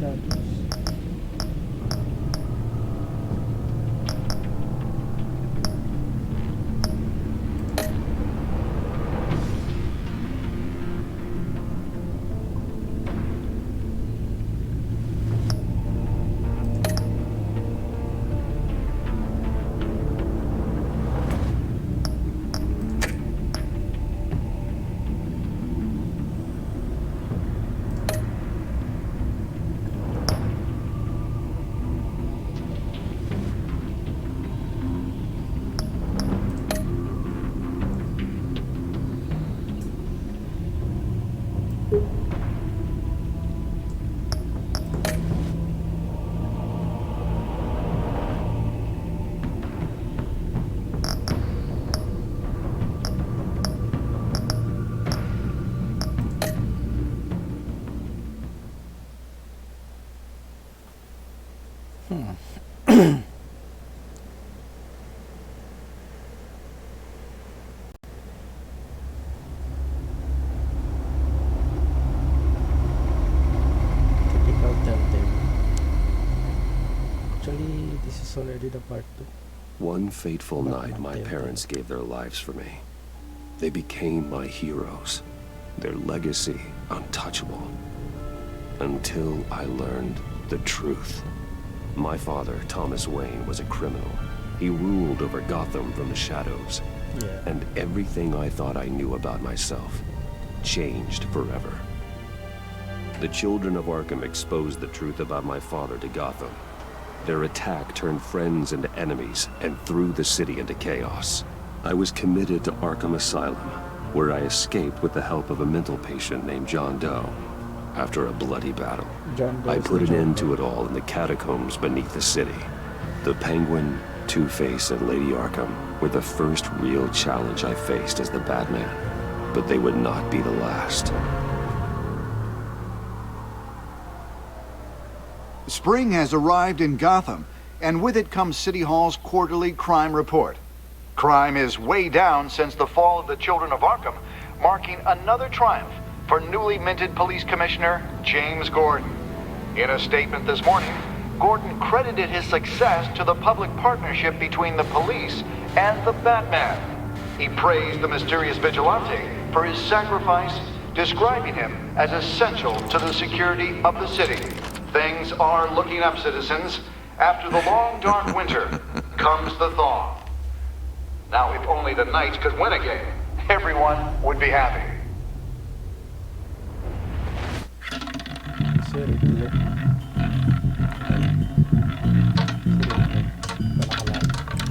shadows. Typical Telltale. Actually, this is already the part 2. One fateful But night, not my Telltale. parents gave their lives for me. They became my heroes. Their legacy untouchable. Until I learned the truth. My father, Thomas Wayne, was a criminal. He ruled over Gotham from the shadows. Yeah. And everything I thought I knew about myself changed forever. The children of Arkham exposed the truth about my father to Gotham. Their attack turned friends into enemies and threw the city into chaos. I was committed to Arkham Asylum, where I escaped with the help of a mental patient named John Doe. After a bloody battle, John Doe I is put the an end Joker. to it all in the catacombs beneath the city. The Penguin, Two-Face, and Lady Arkham were the first real challenge I faced as the Batman. But they would not be the last. Spring has arrived in Gotham, and with it comes City Hall's quarterly crime report. Crime is way down since the fall of the Children of Arkham, marking another triumph for newly minted Police Commissioner James Gordon. In a statement this morning, Gordon credited his success to the public partnership between the police and the Batman. He praised the mysterious vigilante for his sacrifice, describing him as essential to the security of the city. Things are looking up, citizens. After the long, dark winter comes the thaw. Now, if only the Knights could win again, everyone would be happy. Sorry, dear.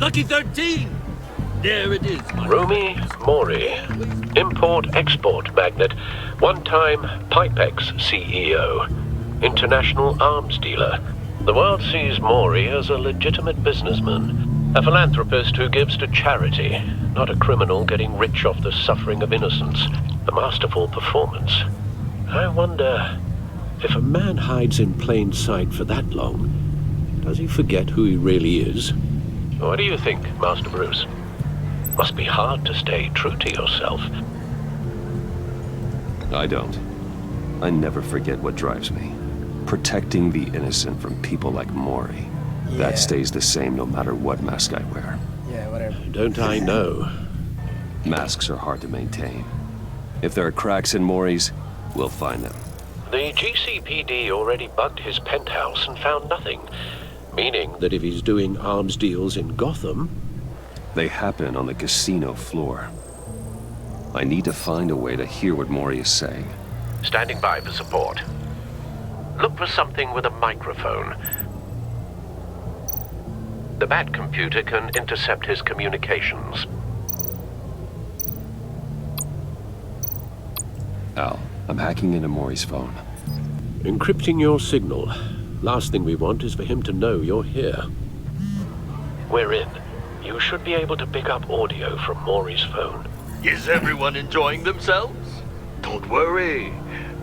Lucky 13! There it is, my Rumi Mori, import-export magnate, one-time Pipex CEO, international arms dealer. The world sees Mori as a legitimate businessman, a philanthropist who gives to charity, not a criminal getting rich off the suffering of innocence. A masterful performance. I wonder, if a man hides in plain sight for that long, does he forget who he really is? What do you think, Master Bruce? Must be hard to stay true to yourself. I don't. I never forget what drives me. Protecting the innocent from people like Mori. Yeah. That stays the same no matter what mask I wear. Yeah, whatever. Don't I know? Masks are hard to maintain. If there are cracks in Mori's, we'll find them. The GCPD already bugged his penthouse and found nothing. Meaning that if he's doing arms deals in Gotham... They happen on the casino floor. I need to find a way to hear what Mori is saying. Standing by for support. Look for something with a microphone. The Bat computer can intercept his communications. Al, I'm hacking into Mori's phone. Encrypting your signal. Last thing we want is for him to know you're here. We're in. You should be able to pick up audio from Maury's phone. Is everyone enjoying themselves? Don't worry.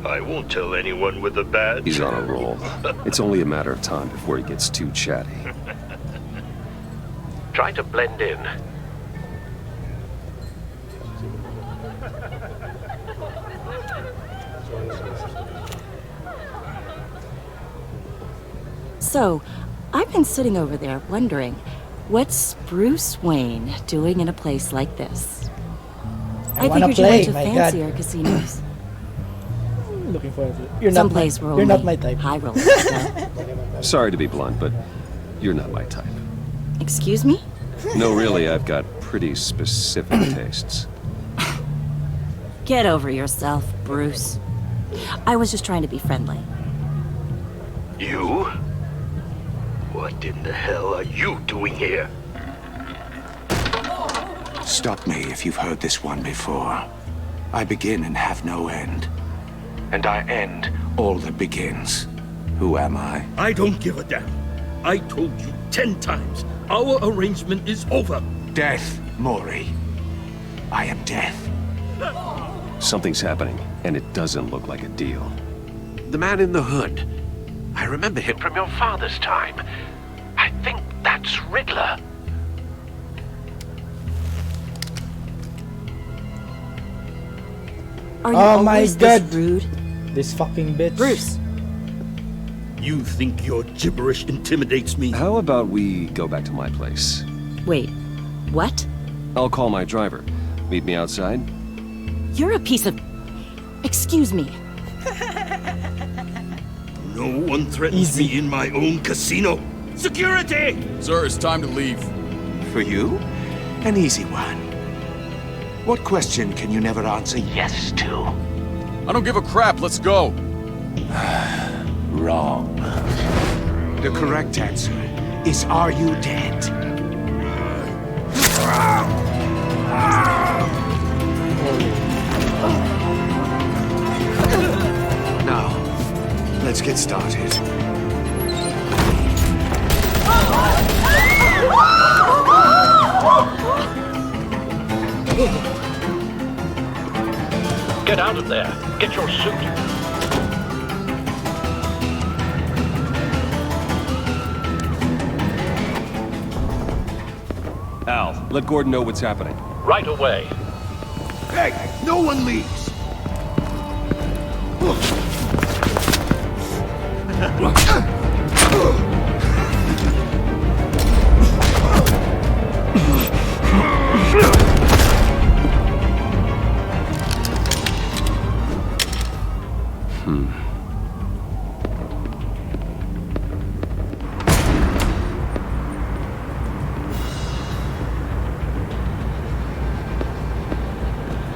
I won't tell anyone with a badge. He's on a roll. It's only a matter of time before he gets too chatty. Try to blend in. So, I've been sitting over there wondering, what's Bruce Wayne doing in a place like this? I wanna figured you went to play, my fancier casinos. Looking forward to it. You're not Someplace where you're only not my type. high rollers go. Sorry to be blunt, but you're not my type. Excuse me? No, really, I've got pretty specific tastes. Get over yourself, Bruce. I was just trying to be friendly. You? What in the hell are you doing here? Stop me if you've heard this one before. I begin and have no end. And I end all that begins. Who am I? I don't give a damn. I told you 10 times. Our arrangement is over. Death, Maury. I am death. Something's happening, and it doesn't look like a deal. The man in the hood. I remember him from your father's time. I think that's Riddler. Are you Oh my always this God. rude? This fucking bitch. Bruce, You think your gibberish intimidates me? How about we go back to my place? wait, what? I'll call my driver. Meet me outside? You're a piece of... Excuse me. No one threatens me in my own casino. Security! Sir, it's time to leave. For you, an easy one. What question can you never answer yes to? I don't give a crap, let's go. Wrong. The correct answer is, are you dead? Now, let's get started. Get out of there. Get your suit. Al, let Gordon know what's happening. Right away. Hey, no one leaves!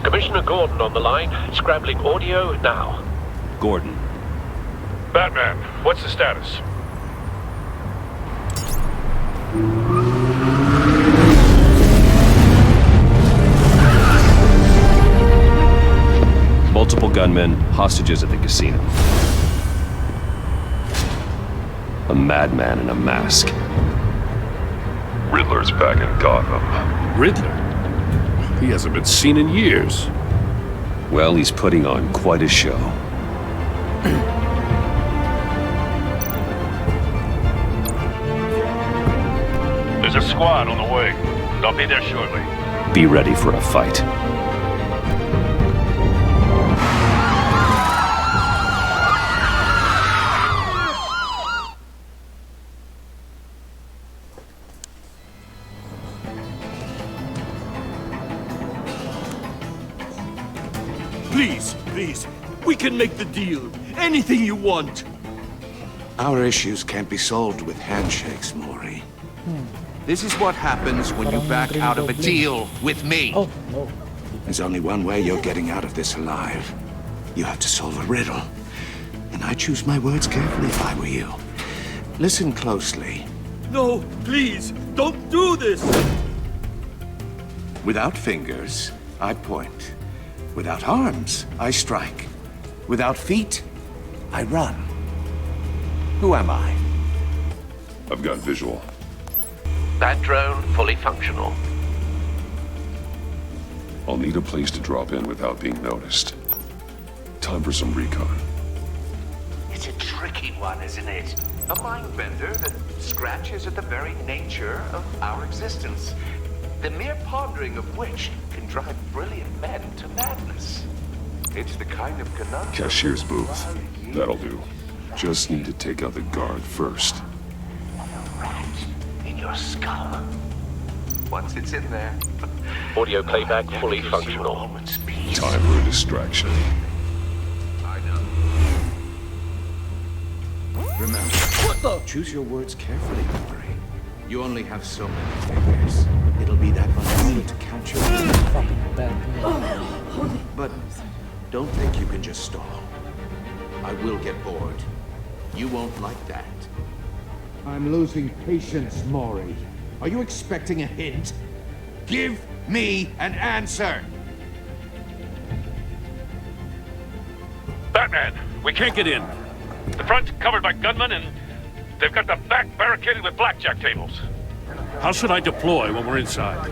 Commissioner Gordon on the line. Scrambling audio now. Gordon. Batman, what's the status? Multiple gunmen, hostages at the casino. A madman in a mask. Riddler's back in Gotham. Riddler? He hasn't been seen in years. Well, he's putting on quite a show. There's a squad on the way. They'll be there shortly. Be ready for a fight. Please. We can make the deal. Anything you want. Our issues can't be solved with handshakes, Maury. This is what happens when you back out of a deal with me. Oh, no. There's only one way you're getting out of this alive. You have to solve a riddle. And I choose my words carefully if I were you. Listen closely. No, please, don't do this. Without fingers, I point. Without arms, I strike. Without feet, I run. Who am I? I've got visual. That drone fully functional. I'll need a place to drop in without being noticed. Time for some recon. It's a tricky one, isn't it? A mind bender that scratches at the very nature of our existence. The mere pondering of which can drive brilliant men to madness. It's the kind of conundrum... Cashier's booth. That'll do. Just need to take out the guard first. your skull. Once it's in there, Audio playback fully functional. Time for a distraction. Remember, choose your words carefully, Maury. You only have so many fingers. It'll be that much harder to count your words. Fucking bad. But don't think you can just stall. I will get bored. You won't like that. I'm losing patience, Maury. Are you expecting a hint? Give me an answer! Batman, we can't get in. The front's covered by gunmen, and they've got the back barricaded with blackjack tables. How should I deploy when we're inside?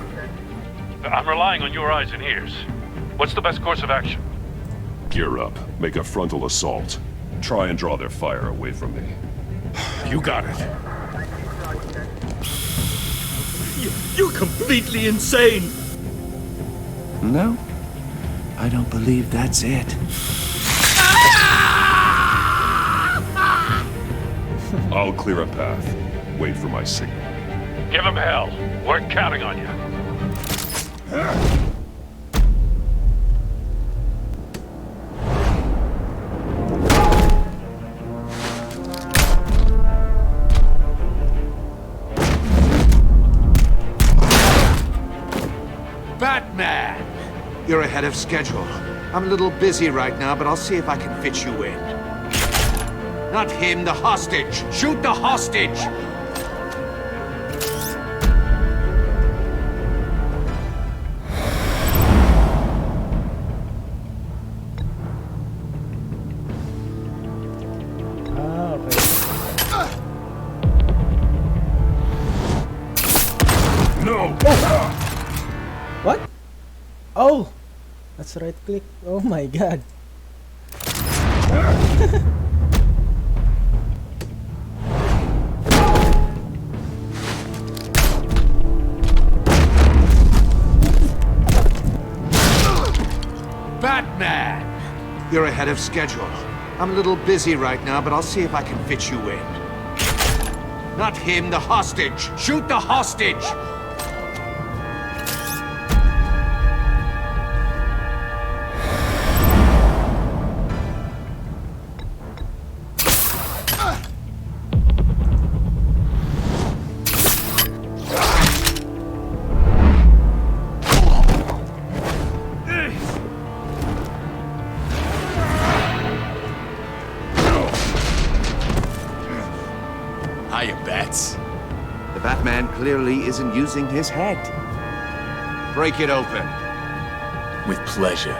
I'm relying on your eyes and ears. What's the best course of action? Gear up. Make a frontal assault. Try and draw their fire away from me. You got it. You're completely insane! No, I don't believe that's it. I'll clear a path. Wait for my signal. Give them hell. We're counting on you. Batman! You're ahead of schedule. I'm a little busy right now, but I'll see if I can fit you in. Not him, the hostage! Shoot the hostage! Ah, okay. No! What? Oh! That's right click. Oh my god. Batman! You're ahead of schedule. I'm a little busy right now, but I'll see if I can fit you in. Not him, the hostage! Shoot the hostage! Hiya, Bats. The Batman clearly isn't using his head. Break it open. With pleasure.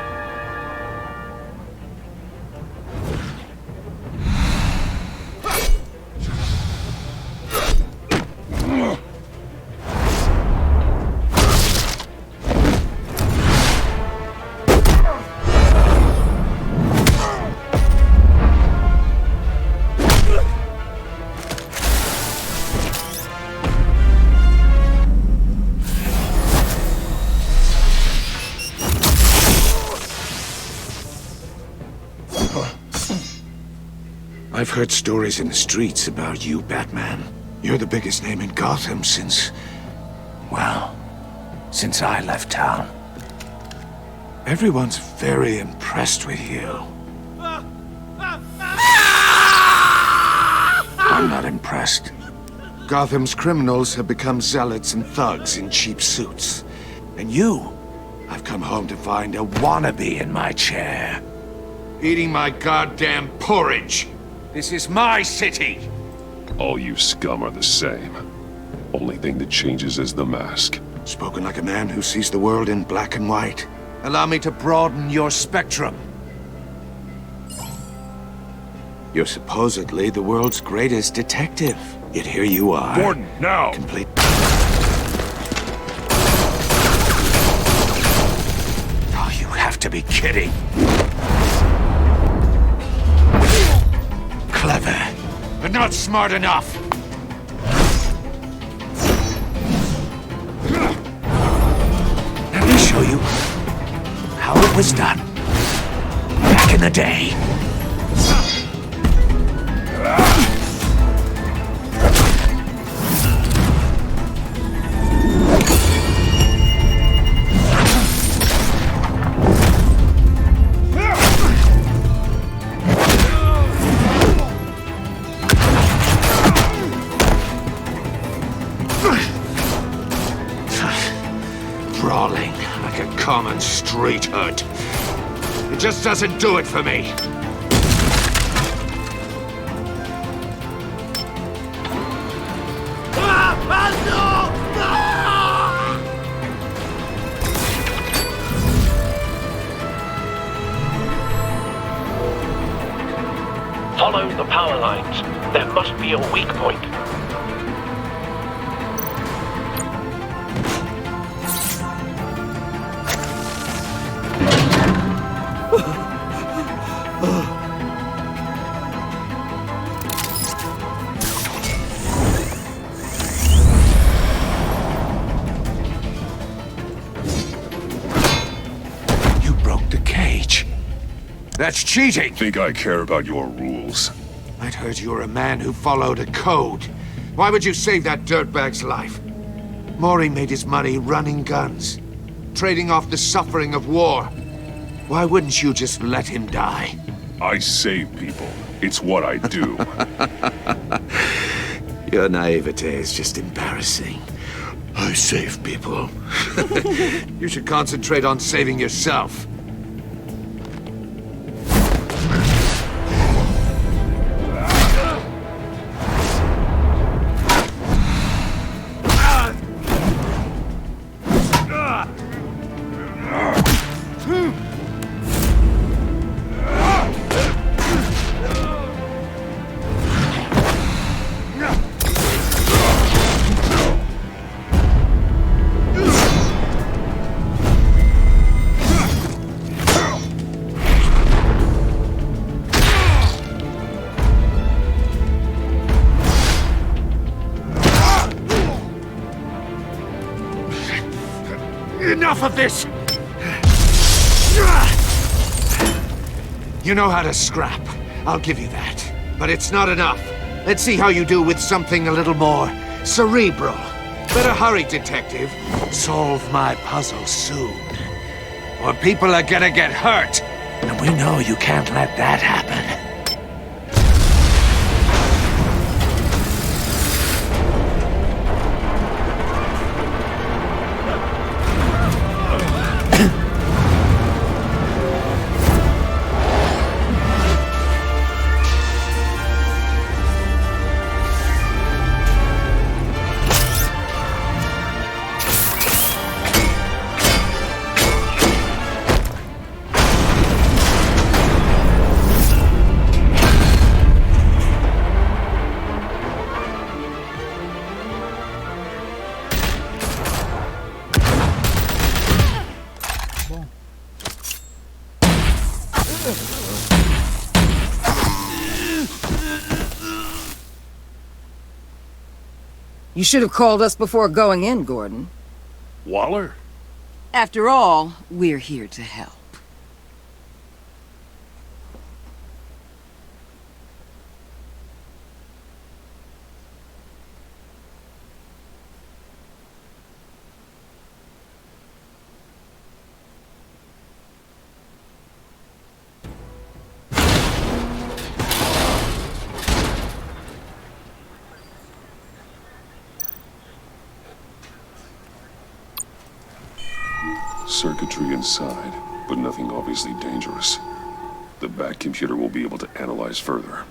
I've heard stories in the streets about you, Batman. You're the biggest name in Gotham since... well, since I left town. Everyone's very impressed with you. I'm not impressed. Gotham's criminals have become zealots and thugs in cheap suits. And you, I've come home to find a wannabe in my chair. Eating my goddamn porridge. This is my city! All you scum are the same. Only thing that changes is the mask. Spoken like a man who sees the world in black and white. Allow me to broaden your spectrum. You're supposedly the world's greatest detective. Yet here you are. Gordon, now! Complete... Oh, you have to be kidding. Clever, but not smart enough. Let me show you how it was done back in the day. streethood. It just doesn't do it for me. Follow the power lines. There must be a weak point. You broke the cage. That's cheating! Think I care about your rules? I'd heard you were a man who followed a code. Why would you save that dirtbag's life? Maury made his money running guns, trading off the suffering of war. Why wouldn't you just let him die? I save people. It's what I do. Your naivete is just embarrassing. I save people. You should concentrate on saving yourself. Enough of this! You know how to scrap. I'll give you that. But it's not enough. Let's see how you do with something a little more cerebral. Better hurry, detective. Solve my puzzle soon. Or people are gonna get hurt. And we know you can't let that happen. You should have called us before going in, Gordon. Waller? After all, we're here to help. Circuitry inside, but nothing obviously dangerous. The back computer will be able to analyze further.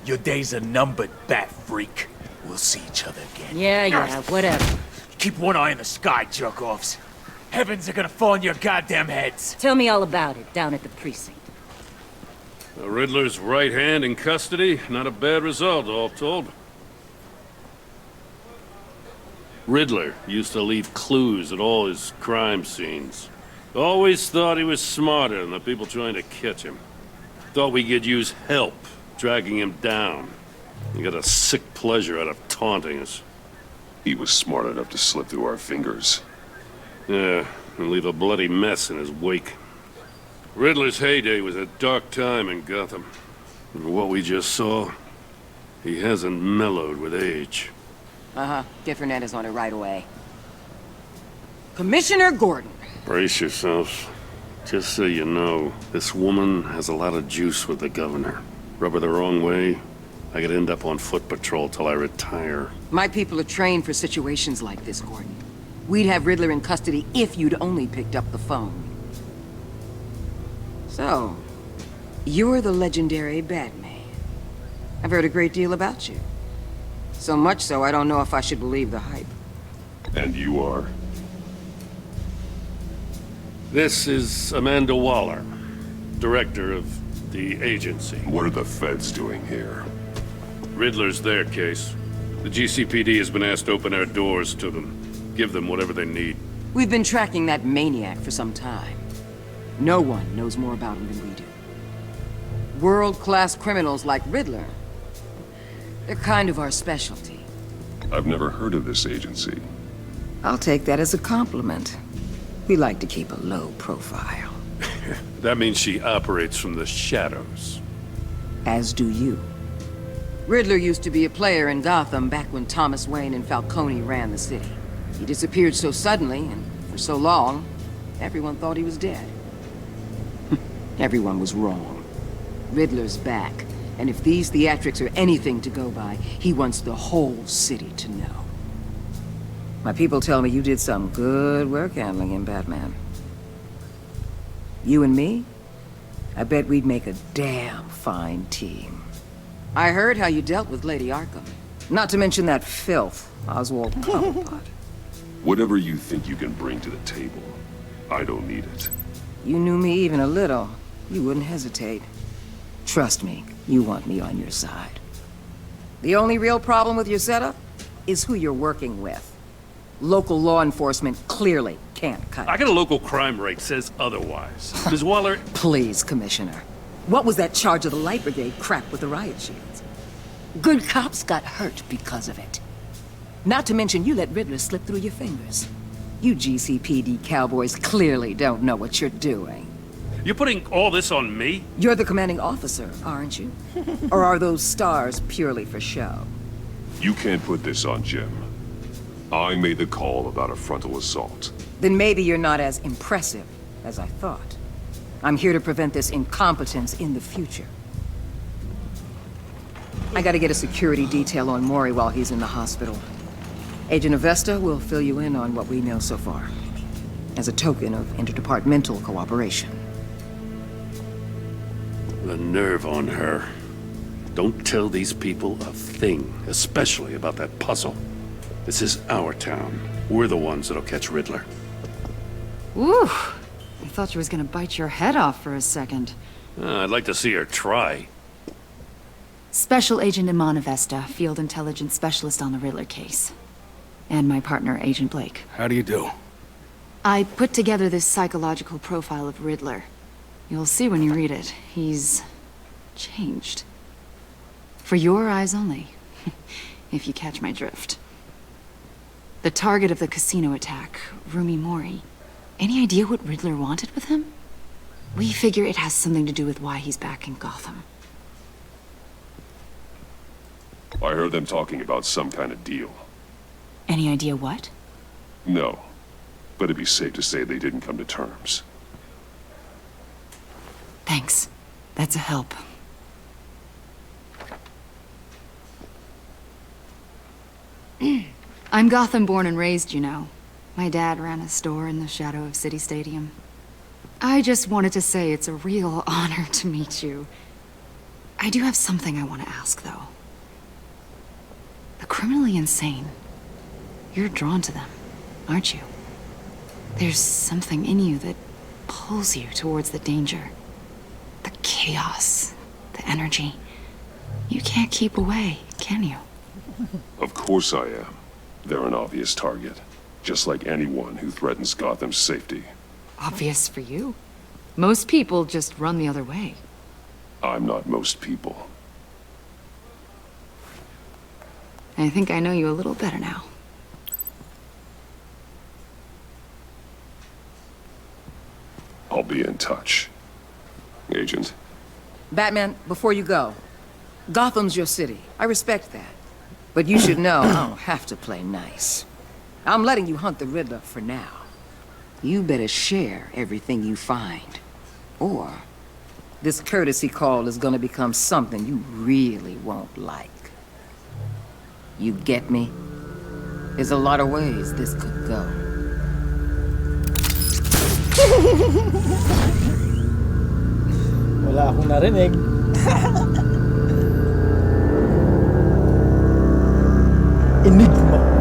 Your days are numbered, bat freak. We'll see each other again. Yeah, whatever. Keep one eye in the sky, jerk-offs. Heavens are gonna fall on your goddamn heads. Tell me all about it down at the precinct. The Riddler's right hand in custody. Not a bad result, all told. Riddler used to leave clues at all his crime scenes. Always thought he was smarter than the people trying to catch him. Thought we could use help dragging him down. He got a sick pleasure out of taunting us. He was smart enough to slip through our fingers. Yeah, and leave a bloody mess in his wake. Riddler's heyday was a dark time in Gotham. And what we just saw, he hasn't mellowed with age. Uh-huh. Get Fernandez on it right away. Commissioner Gordon. Brace yourselves. Just so you know, this woman has a lot of juice with the governor. Rub her the wrong way, I could end up on foot patrol till I retire. My people are trained for situations like this, Gordon. We'd have Riddler in custody if you'd only picked up the phone. So, you're the legendary Batman. I've heard a great deal about you. So much so, I don't know if I should believe the hype. And you are? This is Amanda Waller, director of the agency. What are the feds doing here? Riddler's their case. The GCPD has been asked to open our doors to them. Give them whatever they need. We've been tracking that maniac for some time. No one knows more about him than we do. World-class criminals like Riddler. They're kind of our specialty. I've never heard of this agency. I'll take that as a compliment. We like to keep a low profile. That means she operates from the shadows. As do you. Riddler used to be a player in Gotham back when Thomas Wayne and Falcone ran the city. He disappeared so suddenly, and for so long, everyone thought he was dead. Everyone was wrong. Riddler's back, and if these theatrics are anything to go by, he wants the whole city to know. My people tell me you did some good work handling him, Batman. You and me? I bet we'd make a damn fine team. I heard how you dealt with Lady Arkham. Not to mention that filth, Oswald Cobblepot. Whatever you think you can bring to the table, I don't need it. You knew me even a little, you wouldn't hesitate. Trust me, you want me on your side. The only real problem with your setup is who you're working with. Local law enforcement clearly can't cut it. I got a local crime rate says otherwise. Ms. Waller... Please, Commissioner. What was that charge of the Light Brigade crap with the riot shields? Good cops got hurt because of it. Not to mention you let Riddler slip through your fingers. You GCPD cowboys clearly don't know what you're doing. You're putting all this on me? You're the commanding officer, aren't you? Or are those stars purely for show? You can't put this on Jim. I made the call about a frontal assault. Then maybe you're not as impressive as I thought. I'm here to prevent this incompetence in the future. I gotta get a security detail on Maury while he's in the hospital. Agent Avesta will fill you in on what we know so far, as a token of interdepartmental cooperation. The nerve on her. Don't tell these people a thing, especially about that puzzle. This is our town. We're the ones that'll catch Riddler. Ooh, I thought you was gonna bite your head off for a second. I'd like to see her try. Special Agent Iman Avesta, Field Intelligence Specialist on the Riddler case. And my partner, Agent Blake. How do you do? I put together this psychological profile of Riddler. You'll see when you read it. He's changed. For your eyes only, if you catch my drift. The target of the casino attack, Rumi Mori. Any idea what Riddler wanted with him? We figure it has something to do with why he's back in Gotham. I heard them talking about some kind of deal. Any idea what? No, but it'd be safe to say they didn't come to terms. Thanks. That's a help. I'm Gotham born and raised, you know. My dad ran a store in the shadow of City Stadium. I just wanted to say it's a real honor to meet you. I do have something I want to ask, though. The criminally insane. You're drawn to them, aren't you? There's something in you that pulls you towards the danger. The chaos, the energy. You can't keep away, can you? Of course I am. They're an obvious target, just like anyone who threatens Gotham's safety. Obvious for you. Most people just run the other way. I'm not most people. I think I know you a little better now. I'll be in touch. Agent? Batman, before you go, Gotham's your city. I respect that. But you should know I don't have to play nice. I'm letting you hunt the Riddler for now. you better share everything you find. Or this courtesy call is gonna become something you really won't like. You get me? There's a lot of ways this could go. Wala akong narinig. Enigma.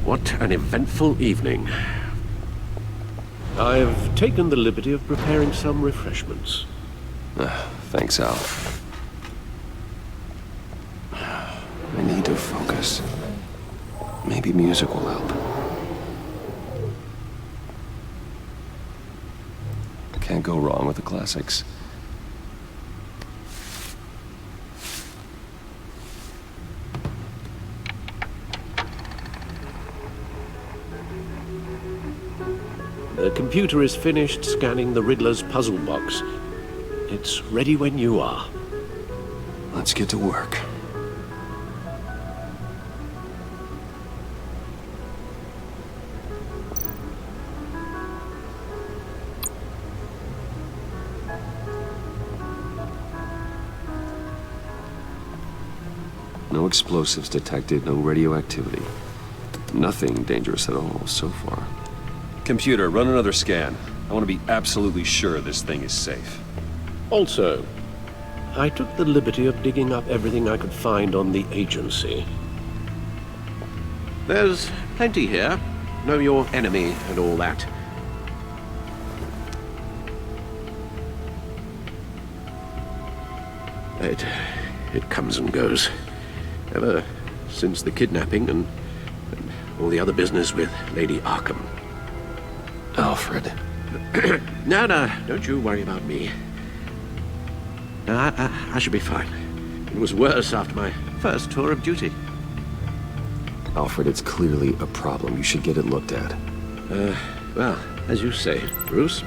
What an eventful evening. I've taken the liberty of preparing some refreshments. Thanks, Al. I need to focus. Maybe music will help. Can't go wrong with the classics. The computer is finished scanning the Riddler's puzzle box. It's ready when you are. Let's get to work. No explosives detected, no radioactivity. Nothing dangerous at all so far. Computer, run another scan. I want to be absolutely sure this thing is safe. Also, I took the liberty of digging up everything I could find on the agency. There's plenty here. Know your enemy and all that. It comes and goes. Ever since the kidnapping and all the other business with Lady Arkham. Alfred. No, don't you worry about me. No, I should be fine. It was worse after my first tour of duty. Alfred, it's clearly a problem. You should get it looked at. Well, as you say, Bruce,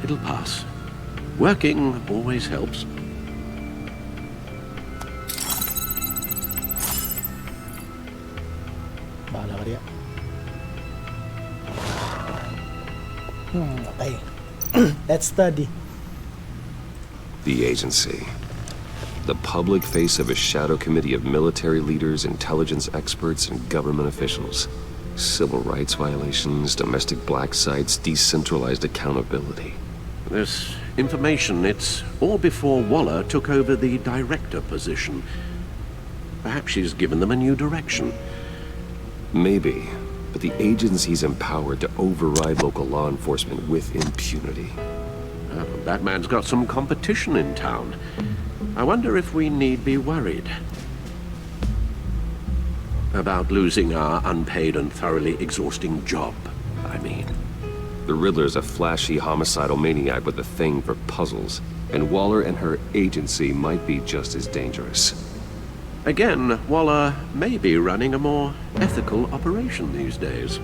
it'll pass. Working always helps. Bahala ka diyan. Okay. Let's study. The agency. The public face of a shadow committee of military leaders, intelligence experts, and government officials. Civil rights violations, domestic black sites, decentralized accountability. This information, it's all before Waller took over the director position. Perhaps she's given them a new direction. Maybe, but the agency's empowered to override local law enforcement with impunity. That man's got some competition in town. I wonder if we need be worried about losing our unpaid and thoroughly exhausting job, I mean. The Riddler's a flashy homicidal maniac with a thing for puzzles, and Waller and her agency might be just as dangerous. Again, Waller may be running a more ethical operation these days.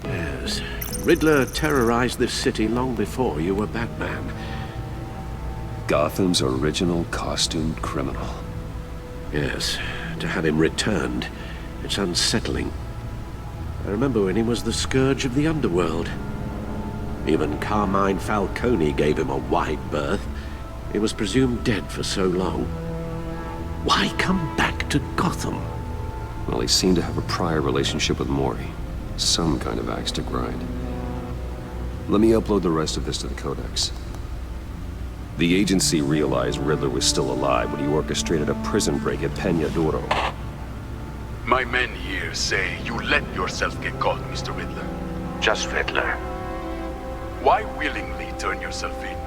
Yes, Riddler terrorized this city long before you were Batman. Gotham's original costumed criminal. Yes, to have him returned, it's unsettling. I remember when he was the scourge of the underworld. Even Carmine Falcone gave him a wide berth. He was presumed dead for so long. Why come back to Gotham? Well, he seemed to have a prior relationship with Mori. Some kind of axe to grind. Let me upload the rest of this to the Codex. The agency realized Riddler was still alive when he orchestrated a prison break at Peña Duro. My men here say you let yourself get caught, Mr. Riddler. Just Riddler. Why willingly turn yourself in?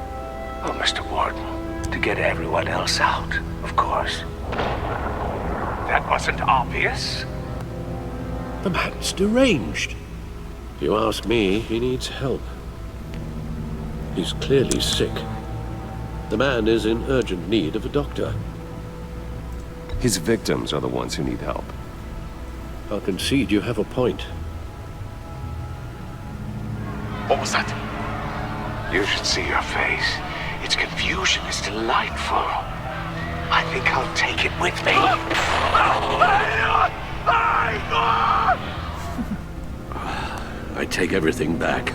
Oh, Mr. Warden, to get everyone else out, of course. That wasn't obvious. The man's deranged. If you ask me, he needs help. He's clearly sick. The man is in urgent need of a doctor. His victims are the ones who need help. I'll concede you have a point. What was that? You should see your face. Its confusion is delightful. I think I'll take it with me. I take everything back.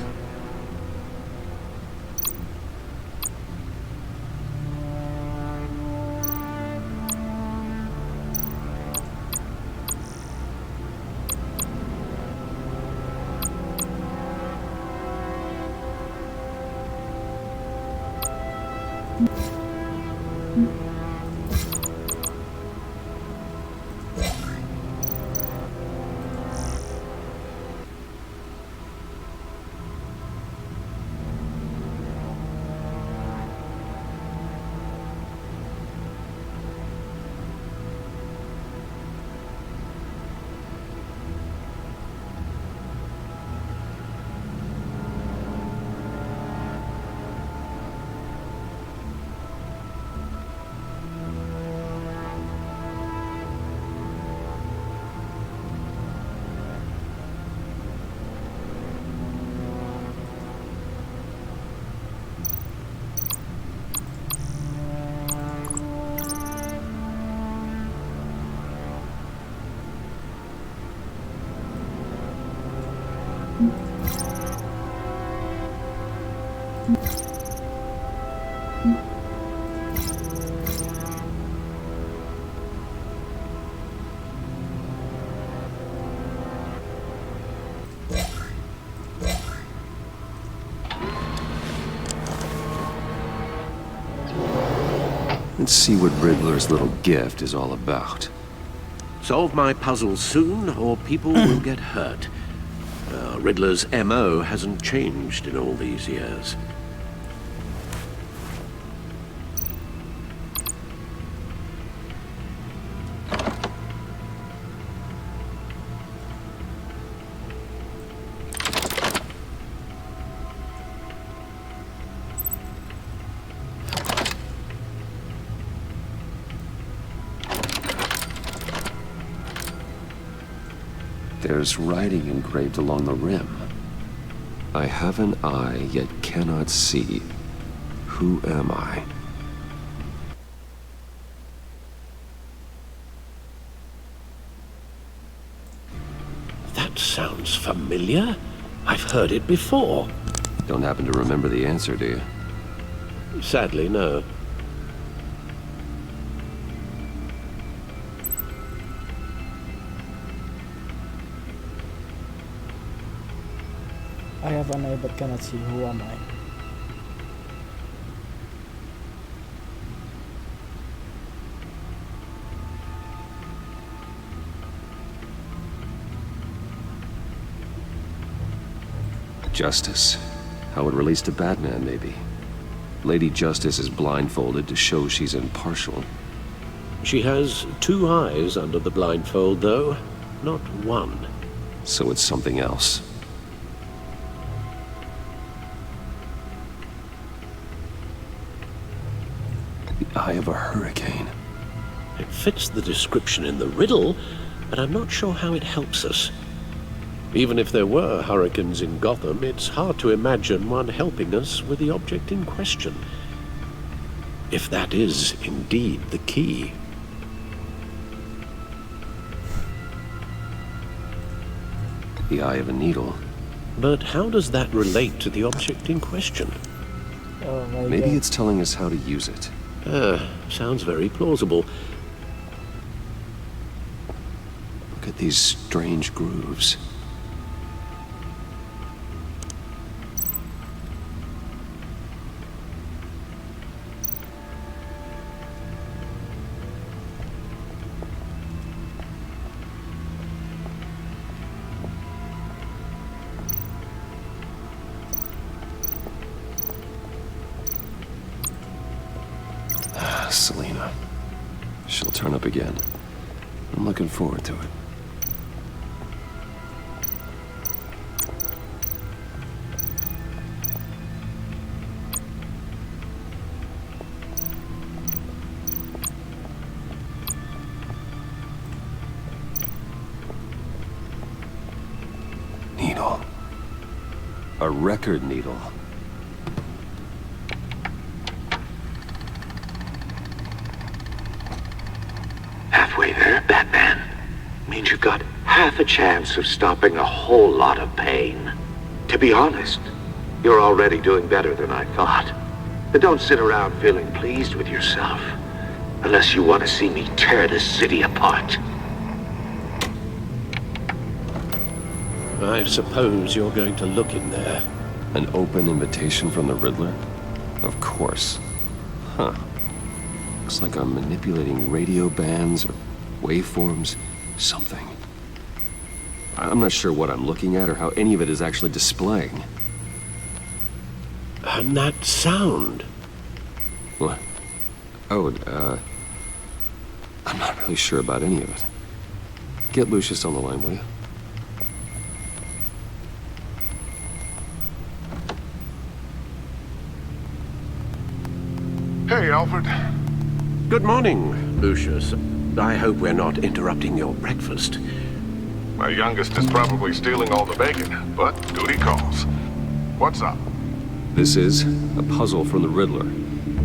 Let's see what Riddler's little gift is all about. Solve my puzzles soon, or people will get hurt. Riddler's MO hasn't changed in all these years. There's writing engraved along the rim. I have an eye, yet cannot see. Who am I? That sounds familiar. I've heard it before. Don't happen to remember the answer, do you? Sadly, no. I have an eye but cannot see. Who am I? Justice. How it relates to Batman, maybe. Lady Justice is blindfolded to show she's impartial. She has two eyes under the blindfold, though, not one. So it's something else. The eye of a hurricane. It fits the description in the riddle, but I'm not sure how it helps us. Even if there were hurricanes in Gotham, it's hard to imagine one helping us with the object in question. If that is indeed the key. The eye of a needle. But how does that relate to the object in question? Oh my Maybe God. it's telling us how to use it. Sounds very plausible. Look at these strange grooves. Selina. She'll turn up again. I'm looking forward to it. record needle. Halfway there, Batman. Means you've got half a chance of stopping a whole lot of pain. To be honest, you're already doing better than I thought. But don't sit around feeling pleased with yourself. Unless you want to see me tear this city apart. I suppose you're going to look in there. An open invitation from the Riddler? Of course. Huh. Looks like I'm manipulating radio bands or waveforms, something. I'm not sure what I'm looking at or how any of it is actually displaying. And that sound? What? Oh, I'm not really sure about any of it. Get Lucius on the line, will you? Hey, Alfred. Good morning, Lucius. I hope we're not interrupting your breakfast. My youngest is probably stealing all the bacon, but duty calls. What's up? This is a puzzle from the Riddler.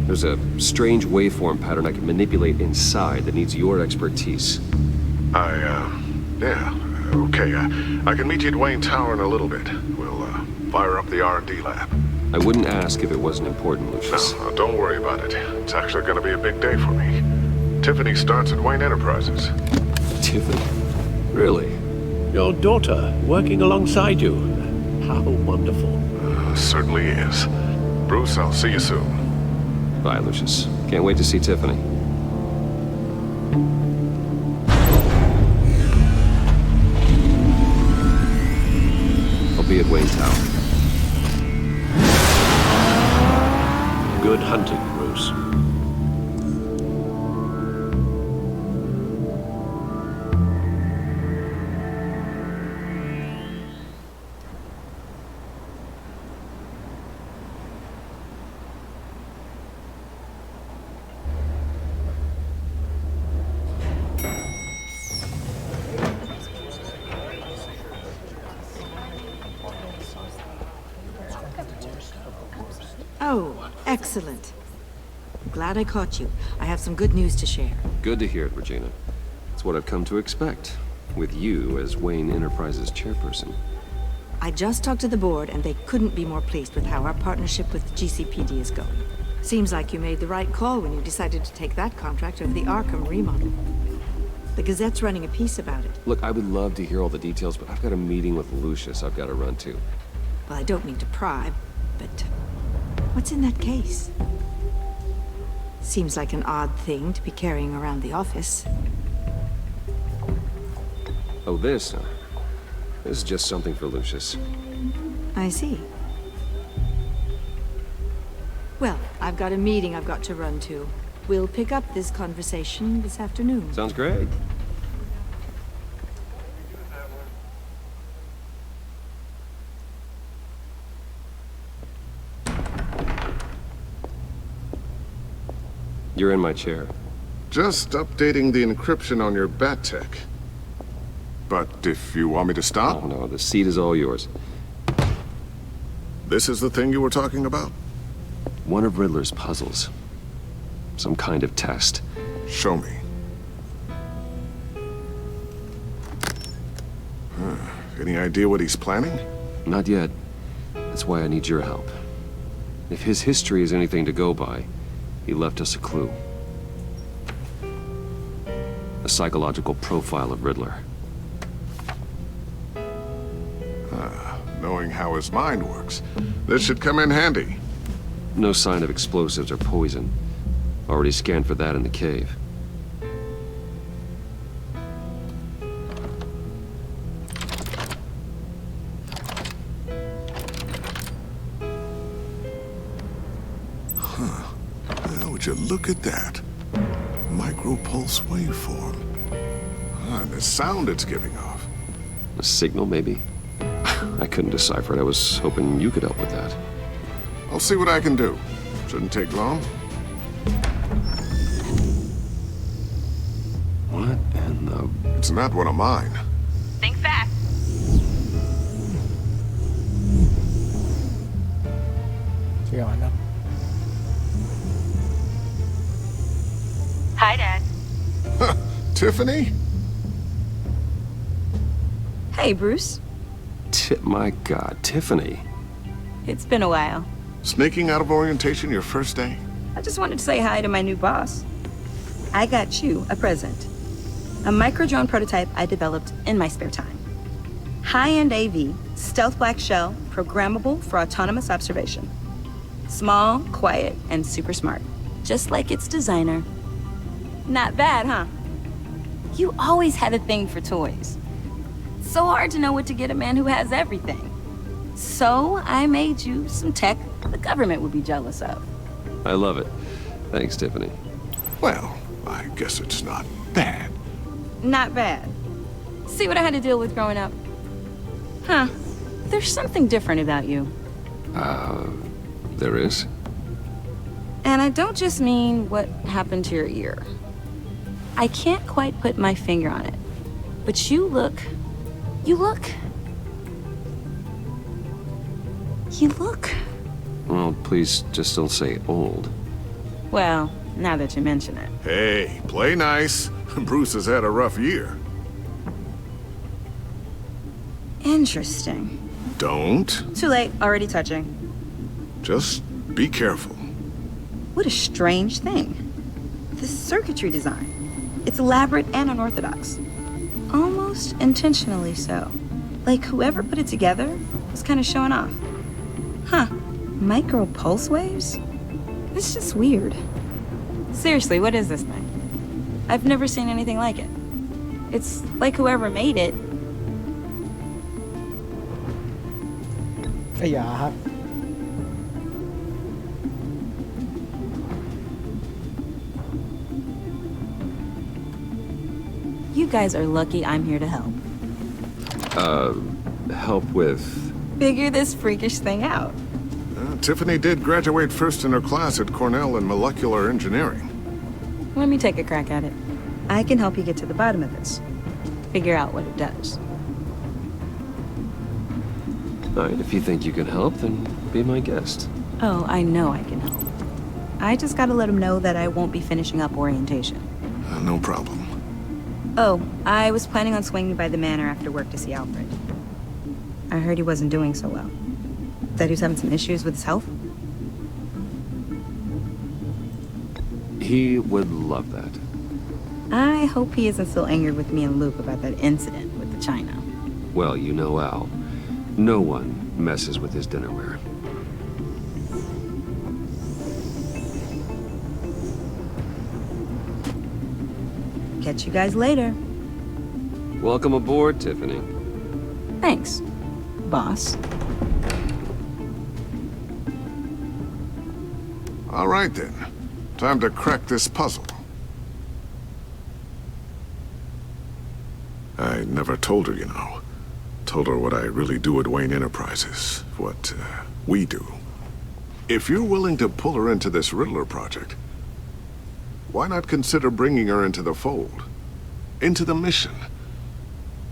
There's a strange waveform pattern I can manipulate inside that needs your expertise. Yeah, okay. I can meet you at Wayne Tower in a little bit. We'll, fire up the R&D lab. I wouldn't ask if it wasn't important, Lucius. No, don't worry about it. It's actually gonna be a big day for me. Tiffany starts at Wayne Enterprises. Tiffany? Really? Your daughter, working alongside you. How wonderful. Certainly is. Bruce, I'll see you soon. Bye, Lucius. Can't wait to see Tiffany. I'll be at Wayne Tower. Good hunting, Bruce. Oh, excellent. I'm glad I caught you. I have some good news to share. Good to hear it, Regina. It's what I've come to expect, with you as Wayne Enterprises chairperson. I just talked to the board, and they couldn't be more pleased with how our partnership with GCPD is going. Seems like you made the right call when you decided to take that contract over the Arkham remodel. The Gazette's running a piece about it. Look, I would love to hear all the details, but I've got a meeting with Lucius I've got to run to. Well, I don't mean to pry, but what's in that case? Seems like an odd thing to be carrying around the office. Oh, this? This is just something for Lucius. I see. Well, I've got a meeting I've got to run to. We'll pick up this conversation this afternoon. Sounds great. You're in my chair. Just updating the encryption on your bat tech. But if you want me to stop? Oh, no, the seat is all yours. This is the thing you were talking about? One of Riddler's puzzles. Some kind of test. Show me. Any idea what he's planning? Not yet. That's why I need your help. If his history is anything to go by, he left us a clue. A psychological profile of Riddler. Knowing how his mind works, this should come in handy. No sign of explosives or poison. Already scanned for that in the cave. Would you look at that? Micropulse waveform. And the sound it's giving off. A signal, maybe? I couldn't decipher it. I was hoping you could help with that. I'll see what I can do. Shouldn't take long. What in the... It's not one of mine. Think fast. Gimana? Hi, Dad. Tiffany? Hey, Bruce. My God, Tiffany. It's been a while. Sneaking out of orientation your first day? I just wanted to say hi to my new boss. I got you a present. A micro-drone prototype I developed in my spare time. High-end AV, stealth black shell, programmable for autonomous observation. Small, quiet, and super smart. Just like its designer. Not bad, huh? You always had a thing for toys. So hard to know what to get a man who has everything. So I made you some tech the government would be jealous of. I love it. Thanks, Tiffany. Well, I guess it's not bad. Not bad. See what I had to deal with growing up? Huh. There's something different about you. There is? And I don't just mean what happened to your ear. I can't quite put my finger on it. But you look... Well, please just don't say old. Well, now that you mention it. Hey, play nice. Bruce has had a rough year. Interesting. Don't. Too late, already touching. Just be careful. What a strange thing. The circuitry design. It's elaborate and unorthodox. Almost intentionally so. Like whoever put it together was kind of showing off. Huh. Micro pulse waves? It's just weird. Seriously, what is this thing? I've never seen anything like it. It's like whoever made it. ไอ้ยาครับ You guys are lucky I'm here to help. Help with... Figure this freakish thing out. Tiffany did graduate first in her class at Cornell in molecular engineering. Let me take a crack at it. I can help you get to the bottom of this. Figure out what it does. All right, if you think you can help, then be my guest. Oh, I know I can help. I just gotta let him know that I won't be finishing up orientation. No problem. Oh, I was planning on swinging by the manor after work to see Alfred. I heard he wasn't doing so well. That he was having some issues with his health. He would love that. I hope he isn't still angered with me and Luke about that incident with the china. Well, you know Al. No one messes with his dinnerware. Catch you guys later. Welcome aboard, Tiffany. Thanks, boss. All right, then. Time to crack this puzzle. I never told her, you know. Told her what I really do at Wayne Enterprises. What, we do. If you're willing to pull her into this Riddler project, why not consider bringing her into the fold? Into the mission?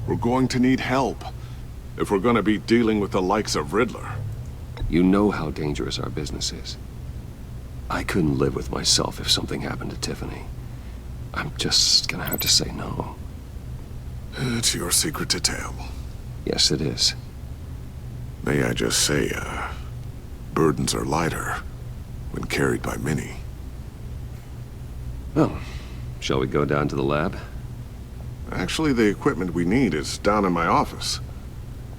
We're going to need help if we're going to be dealing with the likes of Riddler. You know how dangerous our business is. I couldn't live with myself if something happened to Tiffany. I'm just gonna have to say no. It's your secret to tell. Yes, it is. May I just say, burdens are lighter when carried by many. Well, shall we go down to the lab? Actually, the equipment we need is down in my office.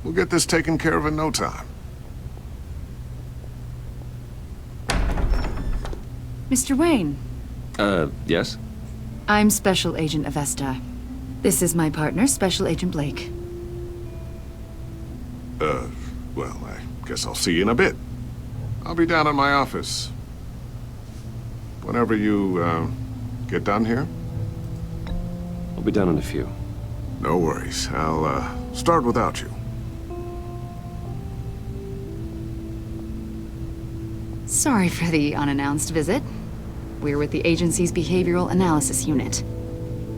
We'll get this taken care of in no time. Mr. Wayne. Yes? I'm Special Agent Avesta. This is my partner, Special Agent Blake. Well, I guess I'll see you in a bit. I'll be down in my office. Whenever you, get done here? I'll be down in a few. No worries. I'll, start without you. Sorry for the unannounced visit. We're with the agency's Behavioral Analysis Unit.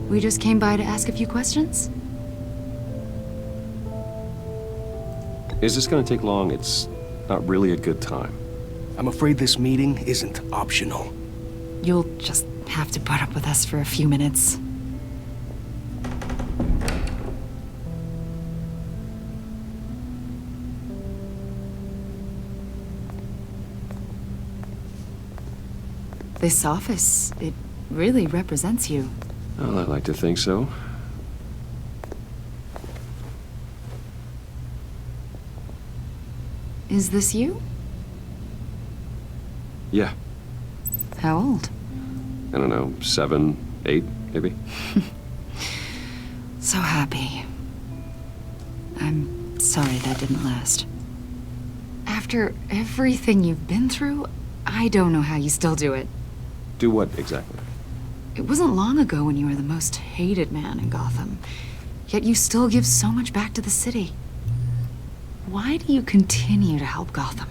We just came by to ask a few questions. Is this gonna take long? It's not really a good time. I'm afraid this meeting isn't optional. You'll just have to put up with us for a few minutes. This office, it really represents you. Well, I like to think so. Is this you? Yeah. How old? I don't know, 7, 8, maybe? So happy. I'm sorry that didn't last. After everything you've been through, I don't know how you still do it. Do what, exactly? It wasn't long ago when you were the most hated man in Gotham, yet you still give so much back to the city. Why do you continue to help Gotham?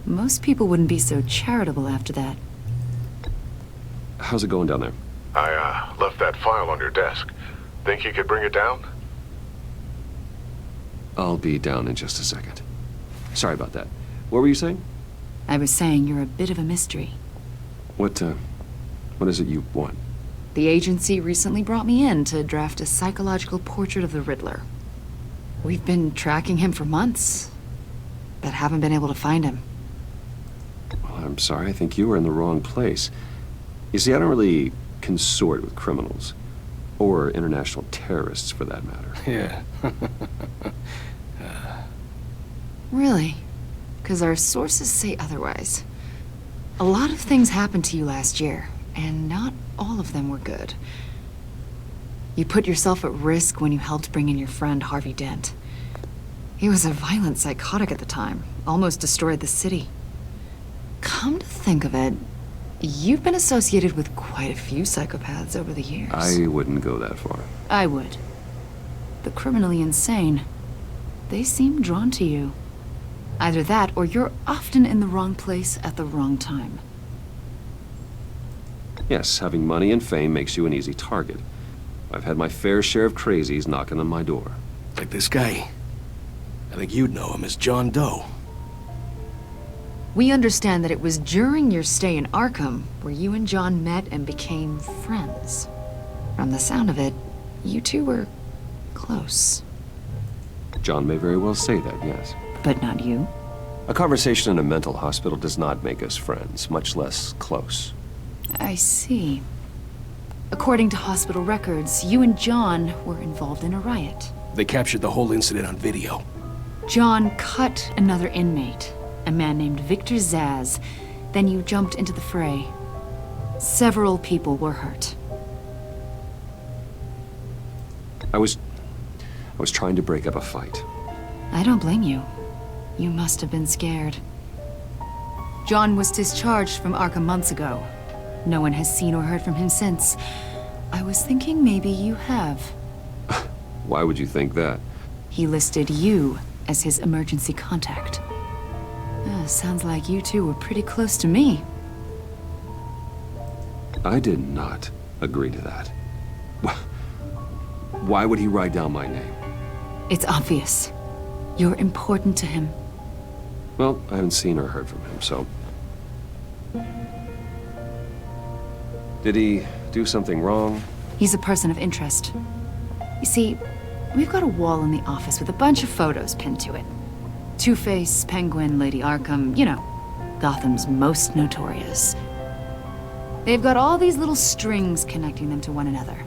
Most people wouldn't be so charitable after that. How's it going down there? I, left that file on your desk. Think you could bring it down? I'll be down in just a second. Sorry about that. What were you saying? I was saying you're a bit of a mystery. What is it you want? The agency recently brought me in to draft a psychological portrait of the Riddler. We've been tracking him for months, but haven't been able to find him. Well, I'm sorry. I think you were in the wrong place. You see, I don't really consort with criminals. Or international terrorists, for that matter. Yeah. Really? Because our sources say otherwise. A lot of things happened to you last year, and not all of them were good. You put yourself at risk when you helped bring in your friend Harvey Dent. He was a violent psychotic at the time, almost destroyed the city. Come to think of it, you've been associated with quite a few psychopaths over the years. I wouldn't go that far. I would. The criminally insane. They seem drawn to you. Either that, or you're often in the wrong place at the wrong time. Yes, having money and fame makes you an easy target. I've had my fair share of crazies knocking on my door. Like this guy. I think you'd know him as John Doe. We understand that it was during your stay in Arkham where you and John met and became friends. From the sound of it, you two were close. John may very well say that, yes. But not you? A conversation in a mental hospital does not make us friends, much less close. I see. According to hospital records, you and John were involved in a riot. They captured the whole incident on video. John cut another inmate, a man named Victor Zaz. Then you jumped into the fray. Several people were hurt. I was trying to break up a fight. I don't blame you. You must have been scared. John was discharged from Arkham months ago. No one has seen or heard from him since. I was thinking maybe you have. Why would you think that? He listed you as his emergency contact. Sounds like you two were pretty close to me. I did not agree to that. Why would he write down my name? It's obvious. You're important to him. Well, I haven't seen or heard from him, so... Did he do something wrong? He's a person of interest. You see, we've got a wall in the office with a bunch of photos pinned to it. Two-Face, Penguin, Lady Arkham, you know, Gotham's most notorious. They've got all these little strings connecting them to one another,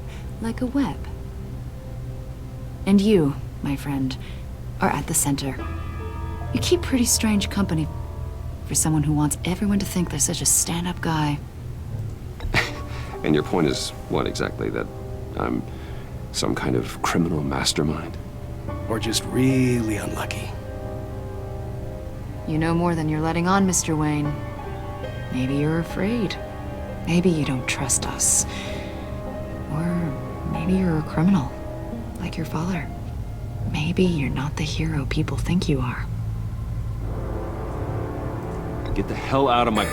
like a web. And you, my friend, are at the center. You keep pretty strange company for someone who wants everyone to think they're such a stand-up guy. And your point is what exactly? That I'm some kind of criminal mastermind? Or just really unlucky? You know more than you're letting on, Mr. Wayne. Maybe you're afraid. Maybe you don't trust us. Or maybe you're a criminal, like your father. Maybe you're not the hero people think you are. Get the hell out of my...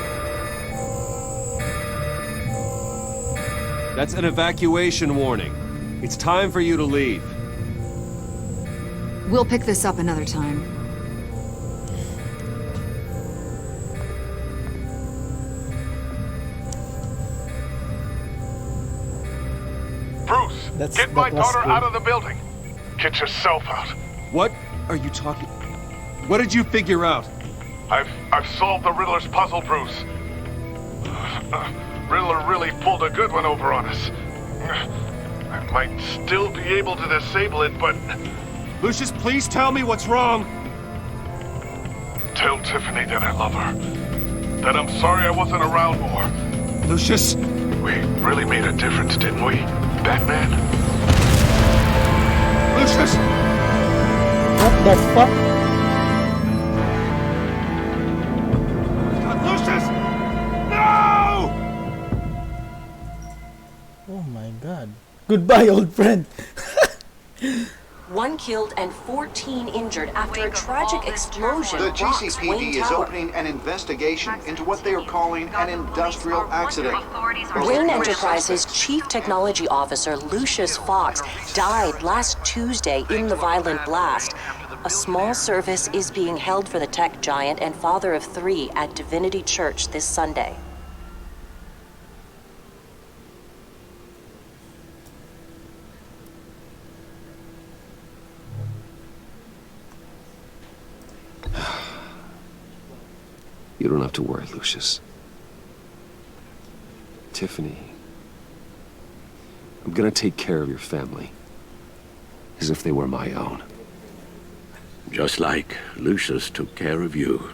That's an evacuation warning. It's time for you to leave. We'll pick this up another time. Get my daughter out of the building. Get yourself out. What are you talking? What did you figure out? I've solved the Riddler's puzzle, Bruce. Riddler really pulled a good one over on us. I might still be able to disable it, but... Lucius, please tell me what's wrong. Tell Tiffany that I love her. That I'm sorry I wasn't around more. Lucius? We really made a difference, didn't we, Batman? Lucius! What the fuck? Lucius! No! Oh my god. Goodbye, old friend. 1 killed and 14 injured after a tragic explosion. The rocks GCPD Wayne is Tower. opening an investigation into what they are calling an industrial accident. Wayne Enterprises Chief Technology Officer Lucius Fox died last Tuesday in the violent blast. A small service is being held for the tech giant and father of 3 at Divinity Church this Sunday. You don't have to worry, Lucius. Tiffany, I'm gonna take care of your family as if they were my own. Just like Lucius took care of you.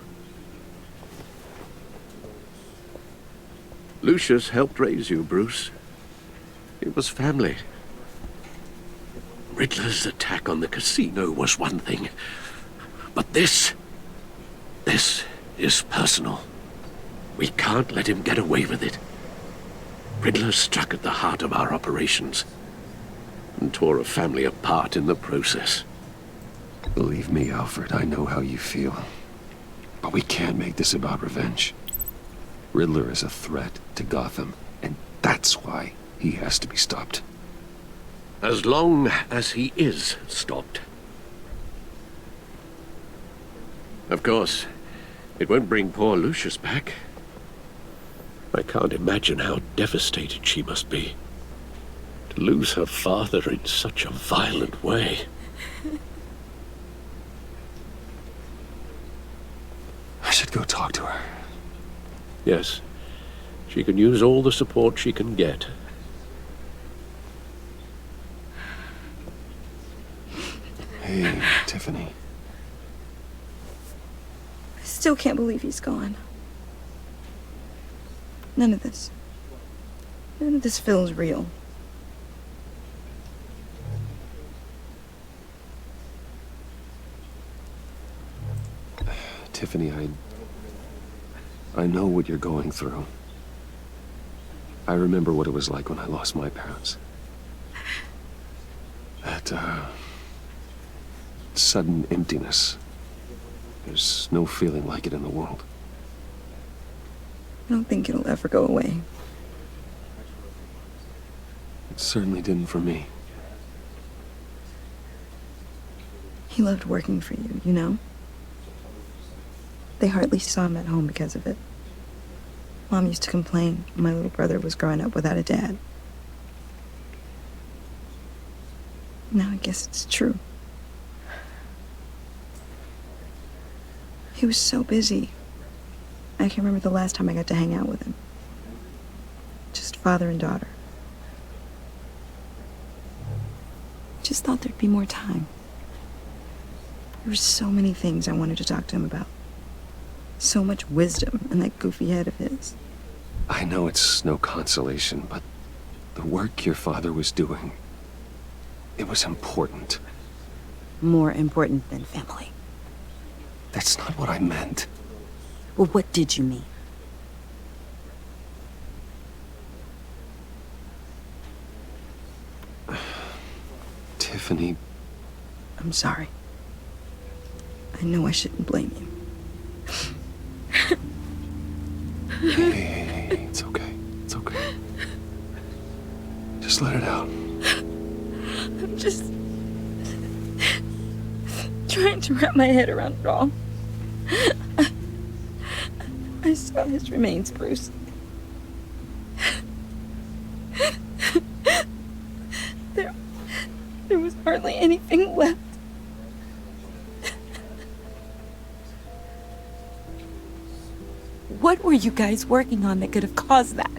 Lucius helped raise you, Bruce. It was family. Riddler's attack on the casino was one thing, but this is personal. We can't let him get away with it. Riddler struck at the heart of our operations and tore a family apart in the process. Believe me, Alfred, I know how you feel. But we can't make this about revenge. Riddler is a threat to Gotham, and that's why he has to be stopped. As long as he is stopped. Of course, it won't bring poor Lucius back. I can't imagine how devastated she must be. To lose her father in such a violent way. I should go talk to her. Yes, she can use all the support she can get. Hey, Tiffany. I still can't believe he's gone. None of this feels real. Tiffany, I know what you're going through. I remember what it was like when I lost my parents. That, sudden emptiness. There's no feeling like it in the world. I don't think it'll ever go away. It certainly didn't for me. He loved working for you, you know? They hardly saw him at home because of it. Mom used to complain my little brother was growing up without a dad. Now I guess it's true. He was so busy. I can remember the last time I got to hang out with him. Just father and daughter. Just thought there'd be more time. There were so many things I wanted to talk to him about. So much wisdom in that goofy head of his. I know it's no consolation, but the work your father was doing, it was important. More important than family. That's not what I meant. Well, what did you mean? Tiffany. I'm sorry. I know I shouldn't blame you. Hey, it's okay. It's okay. Just let it out. I'm just trying to wrap my head around it all. I saw his remains, Bruce. They're hardly anything left. What were you guys working on that could have caused that?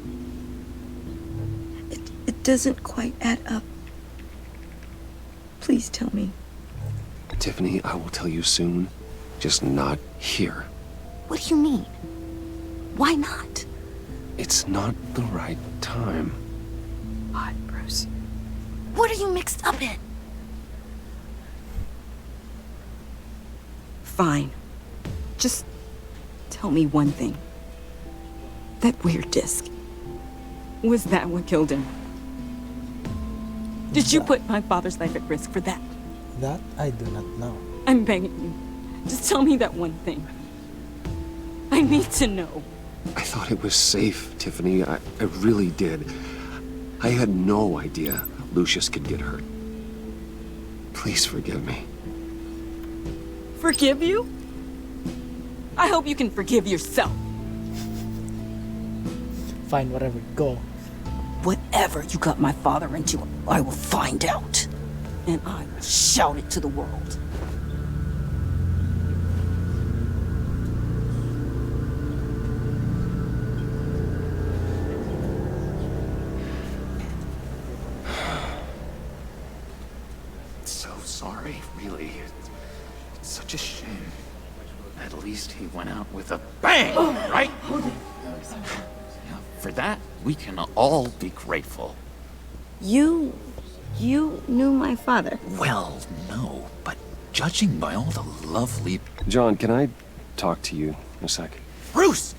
It doesn't quite add up. Please tell me. Tiffany, I will tell you soon. Just not here. What do you mean? Why not? It's not the right time. God, Bruce. What are you mixed up in? Fine. Just tell me one thing. That weird disc. Was that what killed him? Did you put my father's life at risk for that? That I do not know. I'm begging you. Just tell me that one thing. I need to know. I thought it was safe, Tiffany. I really did. I had no idea Lucius could get hurt. Please forgive me. Forgive you? I hope you can forgive yourself. Fine, whatever. Go. Whatever you got my father into, I will find out. And I will shout it to the world. So sorry, really. It's such a shame. At least he went out with a bang, right? Yeah, for that, we can all be grateful. You knew my father? Well, no, but judging by all the lovely... John, can I talk to you a sec? Bruce!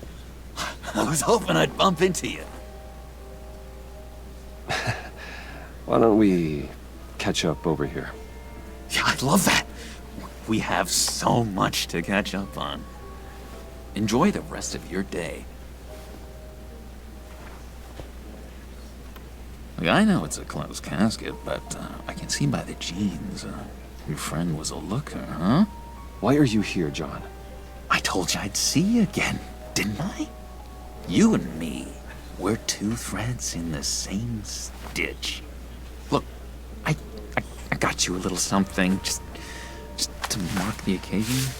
I was hoping I'd bump into you. Why don't we catch up over here? Yeah, I'd love that. We have so much to catch up on. Enjoy the rest of your day. Look, I know it's a closed casket, but I can see by the jeans, your friend was a looker, huh? Why are you here, John? I told you I'd see you again, didn't I? You and me, we're two threads in the same stitch. Look, I got you a little something, just to mark the occasion.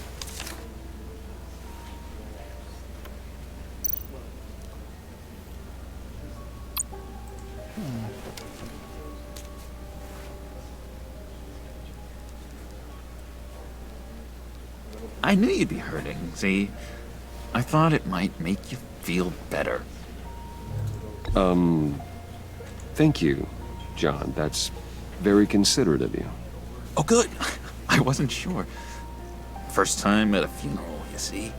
I knew you'd be hurting, see? I thought it might make you feel better. Thank you, John. That's very considerate of you. Oh, good. I wasn't sure. First time at a funeral, you see?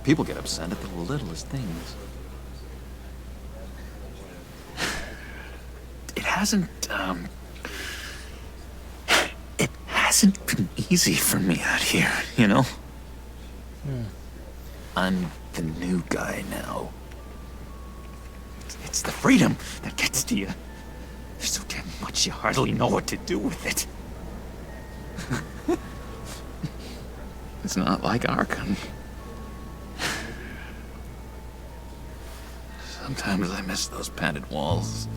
People get upset at the littlest things. It hasn't been easy for me out here, you know? I'm the new guy now. It's the freedom that gets to you. There's so damn much you hardly know what to do with it. It's not like Arkham. Sometimes I miss those padded walls.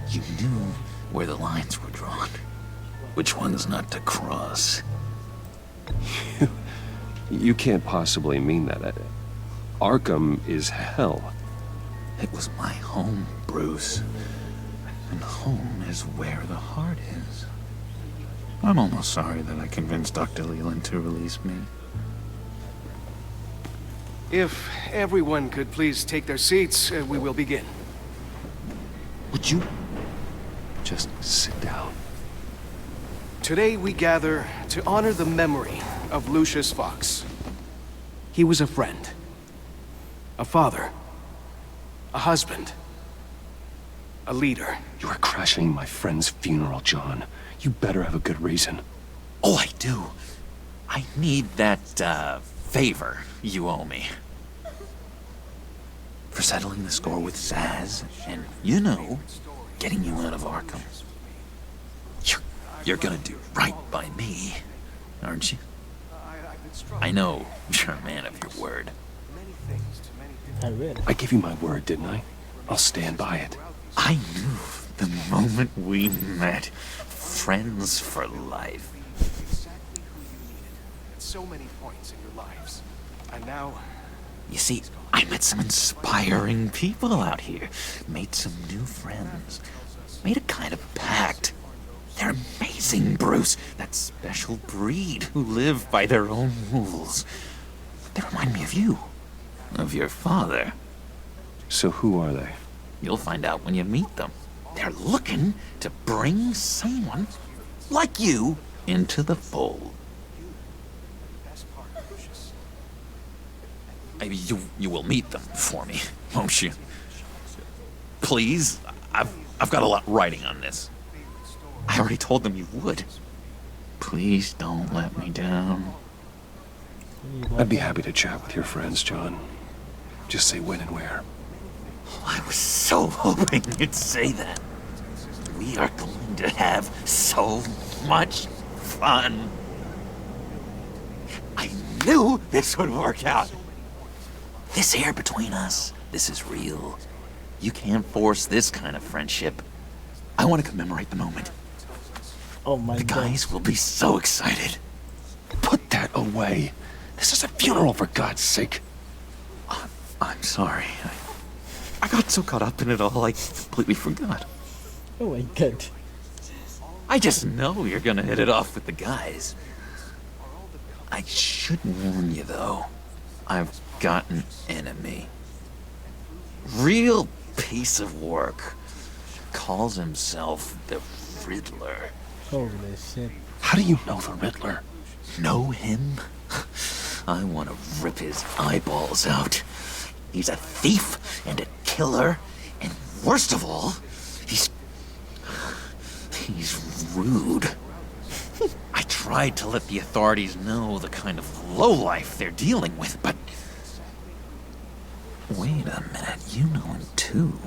You knew where the lines were drawn. Which ones not to cross. You can't possibly mean that. Arkham is hell. It was my home, Bruce. And home is where the heart is. I'm almost sorry that I convinced Dr. Leland to release me. If everyone could please take their seats, we will begin. Would you just sit down? Today we gather to honor the memory of Lucius Fox. He was a friend, a father, a husband, a leader. You are crashing my friend's funeral, John. You better have a good reason. Oh, I do. I need that, favor you owe me. For settling the score with Zaz, and, you know, getting you out of Arkham. You're gonna do right by me, aren't you? I know you're a man of your word. I will. I gave you my word, didn't I? I'll stand by it. I knew The moment we met, friends for life. Exactly who you needed at so many points in your lives. And now... You see, I met some inspiring people out here. Made some new friends. Made a kind of pact. They're amazing, Bruce. That special breed who live by their own rules. They remind me of you. Of your father. So who are they? You'll find out when you meet them. They're looking to bring someone like you into the fold. Maybe you will meet them for me, won't you? Please? I've got a lot writing on this. I already told them you would. Please don't let me down. I'd be happy to chat with your friends, John. Just say when and where. I was so hoping you'd say that. We are going to have so much fun. I knew this would work out. This air between us, this is real. You can't force this kind of friendship. I want to commemorate the moment. Oh my God. The guys will be so excited. Put that away. This is a funeral, for God's sake. I'm sorry. I got so caught up in it all, I completely forgot. Oh my God. I just know you're gonna hit it off with the guys. I should warn you, though. I've got an enemy. Real piece of work. Calls himself the Riddler. Holy shit. How do you know the Riddler? Know him? I want to rip his eyeballs out. He's a thief and a killer, and worst of all, he's rude. I tried to let the authorities know the kind of lowlife they're dealing with, but... Wait a minute, you know him too.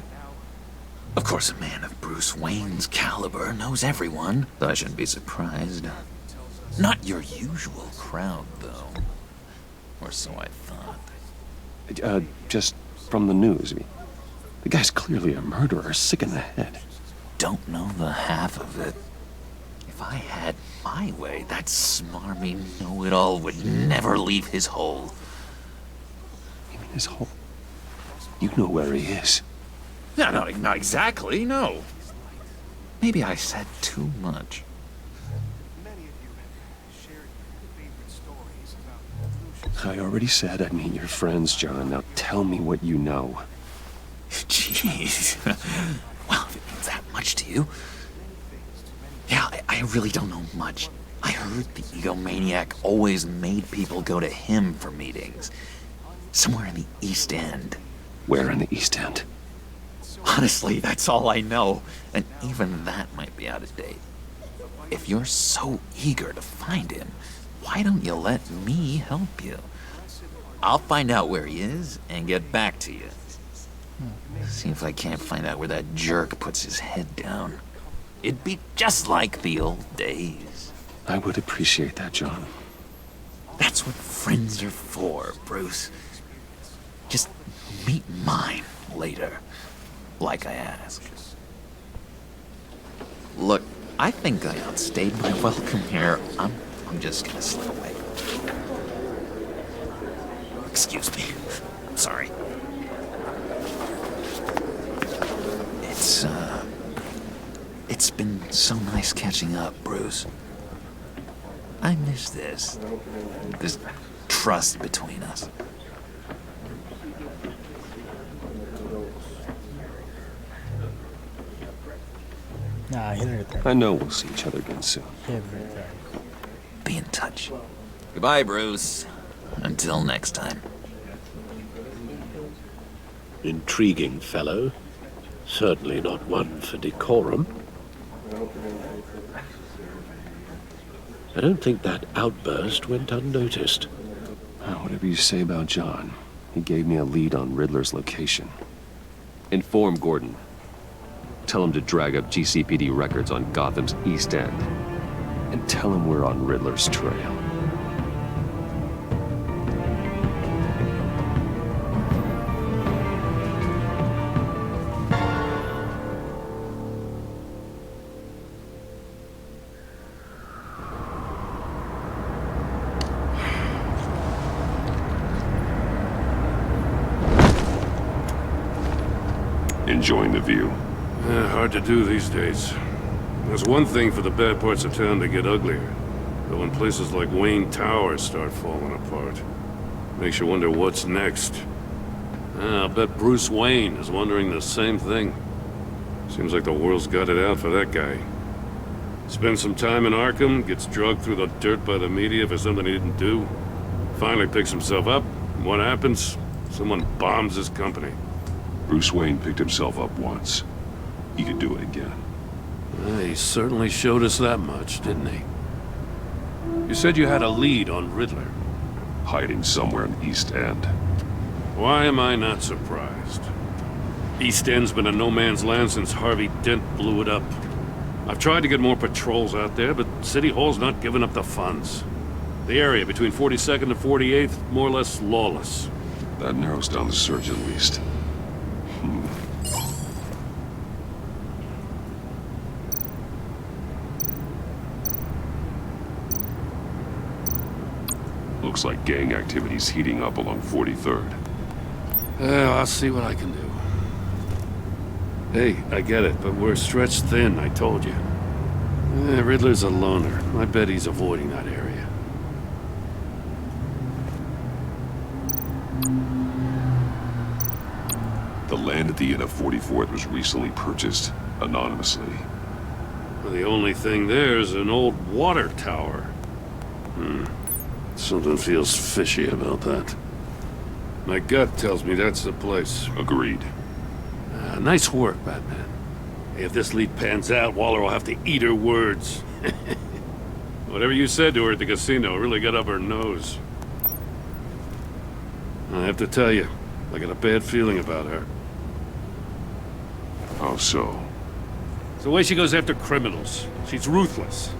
Of course, a man of Bruce Wayne's caliber knows everyone, so I shouldn't be surprised. Not your usual crowd, though. Or so I thought. Just from the news. The guy's clearly a murderer, sick in the head. Don't know the half of it. If I had my way, that smarmy know-it-all would never leave his hole. You mean his hole? You know where he is. No, not exactly, no. Maybe I said too much. I already said I'd meet your friends, John. Now tell me what you know. Jeez. Well, if it means that much to you. Yeah, I really don't know much. I heard the egomaniac always made people go to him for meetings. Somewhere in the East End. Where in the East End? Honestly, that's all I know. And even that might be out of date. If you're so eager to find him, why don't you let me help you? I'll find out where he is and get back to you. See if I can't find out where that jerk puts his head down. It'd be just like the old days. I would appreciate that, John. That's what friends are for, Bruce. Just meet mine later, like I asked. Look, I think I outstayed my welcome here. I'm just gonna slip away. Excuse me. I'm sorry. It's been so nice catching up, Bruce. I miss this trust between us. Nah, he'll return. I know we'll see each other again soon. He'll return. Be in touch. Goodbye, Bruce. Until next time. Intriguing fellow. Certainly not one for decorum. I don't think that outburst went unnoticed. Whatever you say about John, he gave me a lead on Riddler's location. Inform Gordon. Tell him to drag up GCPD records on Gotham's East End. And tell him we're on Riddler's trail. Enjoying the view? Hard to do these days. There's one thing for the bad parts of town to get uglier. But when places like Wayne Tower start falling apart, makes you wonder what's next. I'll bet Bruce Wayne is wondering the same thing. Seems like the world's got it out for that guy. Spends some time in Arkham, gets drugged through the dirt by the media for something he didn't do. Finally picks himself up, and what happens? Someone bombs his company. Bruce Wayne picked himself up once. He could do it again. He certainly showed us that much, didn't he? You said you had a lead on Riddler. Hiding somewhere in East End. Why am I not surprised? East End's been a no-man's land since Harvey Dent blew it up. I've tried to get more patrols out there, but City Hall's not giving up the funds. The area between 42nd and 48th, more or less lawless. That narrows down the search at least. Looks like gang activity's heating up along 43rd. I'll see what I can do. Hey, I get it, but we're stretched thin, I told you. Riddler's a loner. I bet he's avoiding that area. The land at the end of 44th was recently purchased anonymously. Well, the only thing there is an old water tower. Something feels fishy about that. My gut tells me that's the place. Agreed. Nice work, Batman. If this lead pans out, Waller will have to eat her words. Whatever you said to her at the casino really got up her nose. I have to tell you, I got a bad feeling about her. How so? It's the way she goes after criminals. She's ruthless.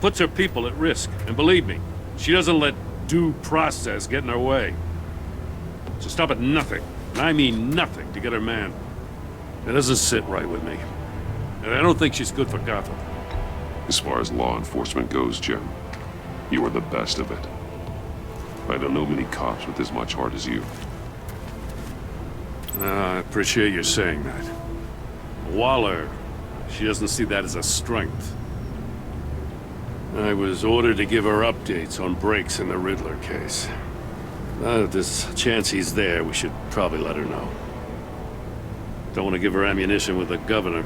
Puts her people at risk. And believe me, she doesn't let due process get in her way. She'll stop at nothing, and I mean nothing, to get her man. It doesn't sit right with me. And I don't think she's good for Gotham. As far as law enforcement goes, Jim, you are the best of it. I don't know many cops with as much heart as you. I appreciate you saying that. Waller, she doesn't see that as a strength. I was ordered to give her updates on breaks in the Riddler case. If there's a chance he's there, we should probably let her know. Don't want to give her ammunition with the governor.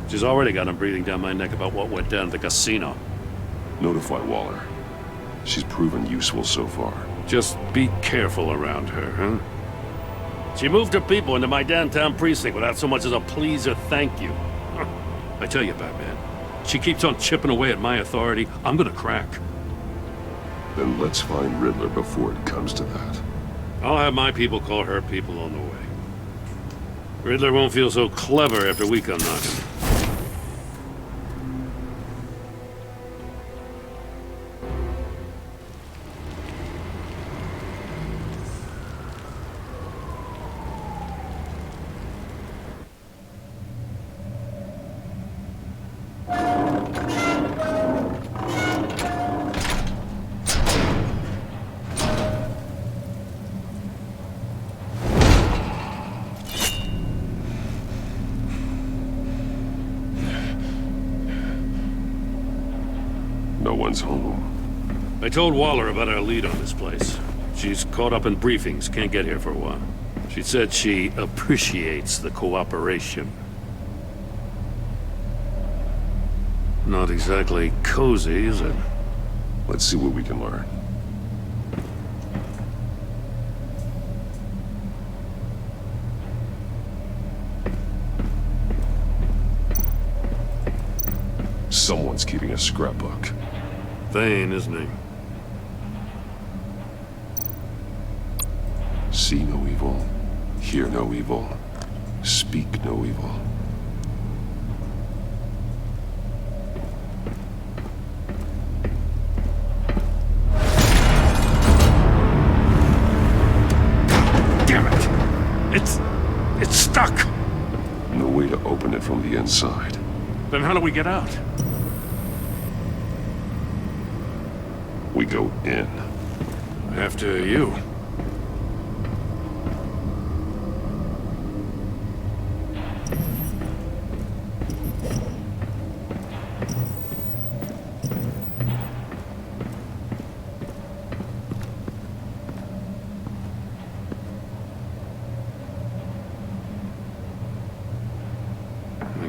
She's already got him breathing down my neck about what went down at the casino. Notify Waller. She's proven useful so far. Just be careful around her, huh? She moved her people into my downtown precinct without so much as a please or thank you. I tell you, Batman, she keeps on chipping away at my authority, I'm gonna crack. Then let's find Riddler before it comes to that. I'll have my people call her people on the way. Riddler won't feel so clever after we come knocking. No one's home. I told Waller about our lead on this place. She's caught up in briefings, can't get here for a while. She said she appreciates the cooperation. Not exactly cozy, is it? Let's see what we can learn. Someone's keeping a scrapbook. Thane, isn't he? See no evil, hear no evil, speak no evil. Damn it! It's stuck! No way to open it from the inside. Then how do we get out? We go in. After you.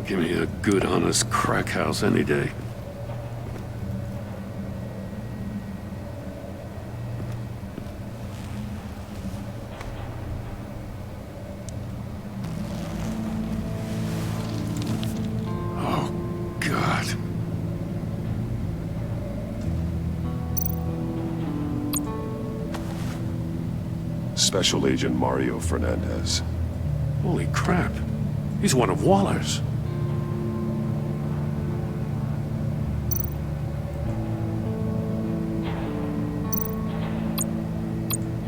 Give me a good, honest crack house any day. Oh, God. Special Agent Mario Fernandez. Holy crap. He's one of Waller's.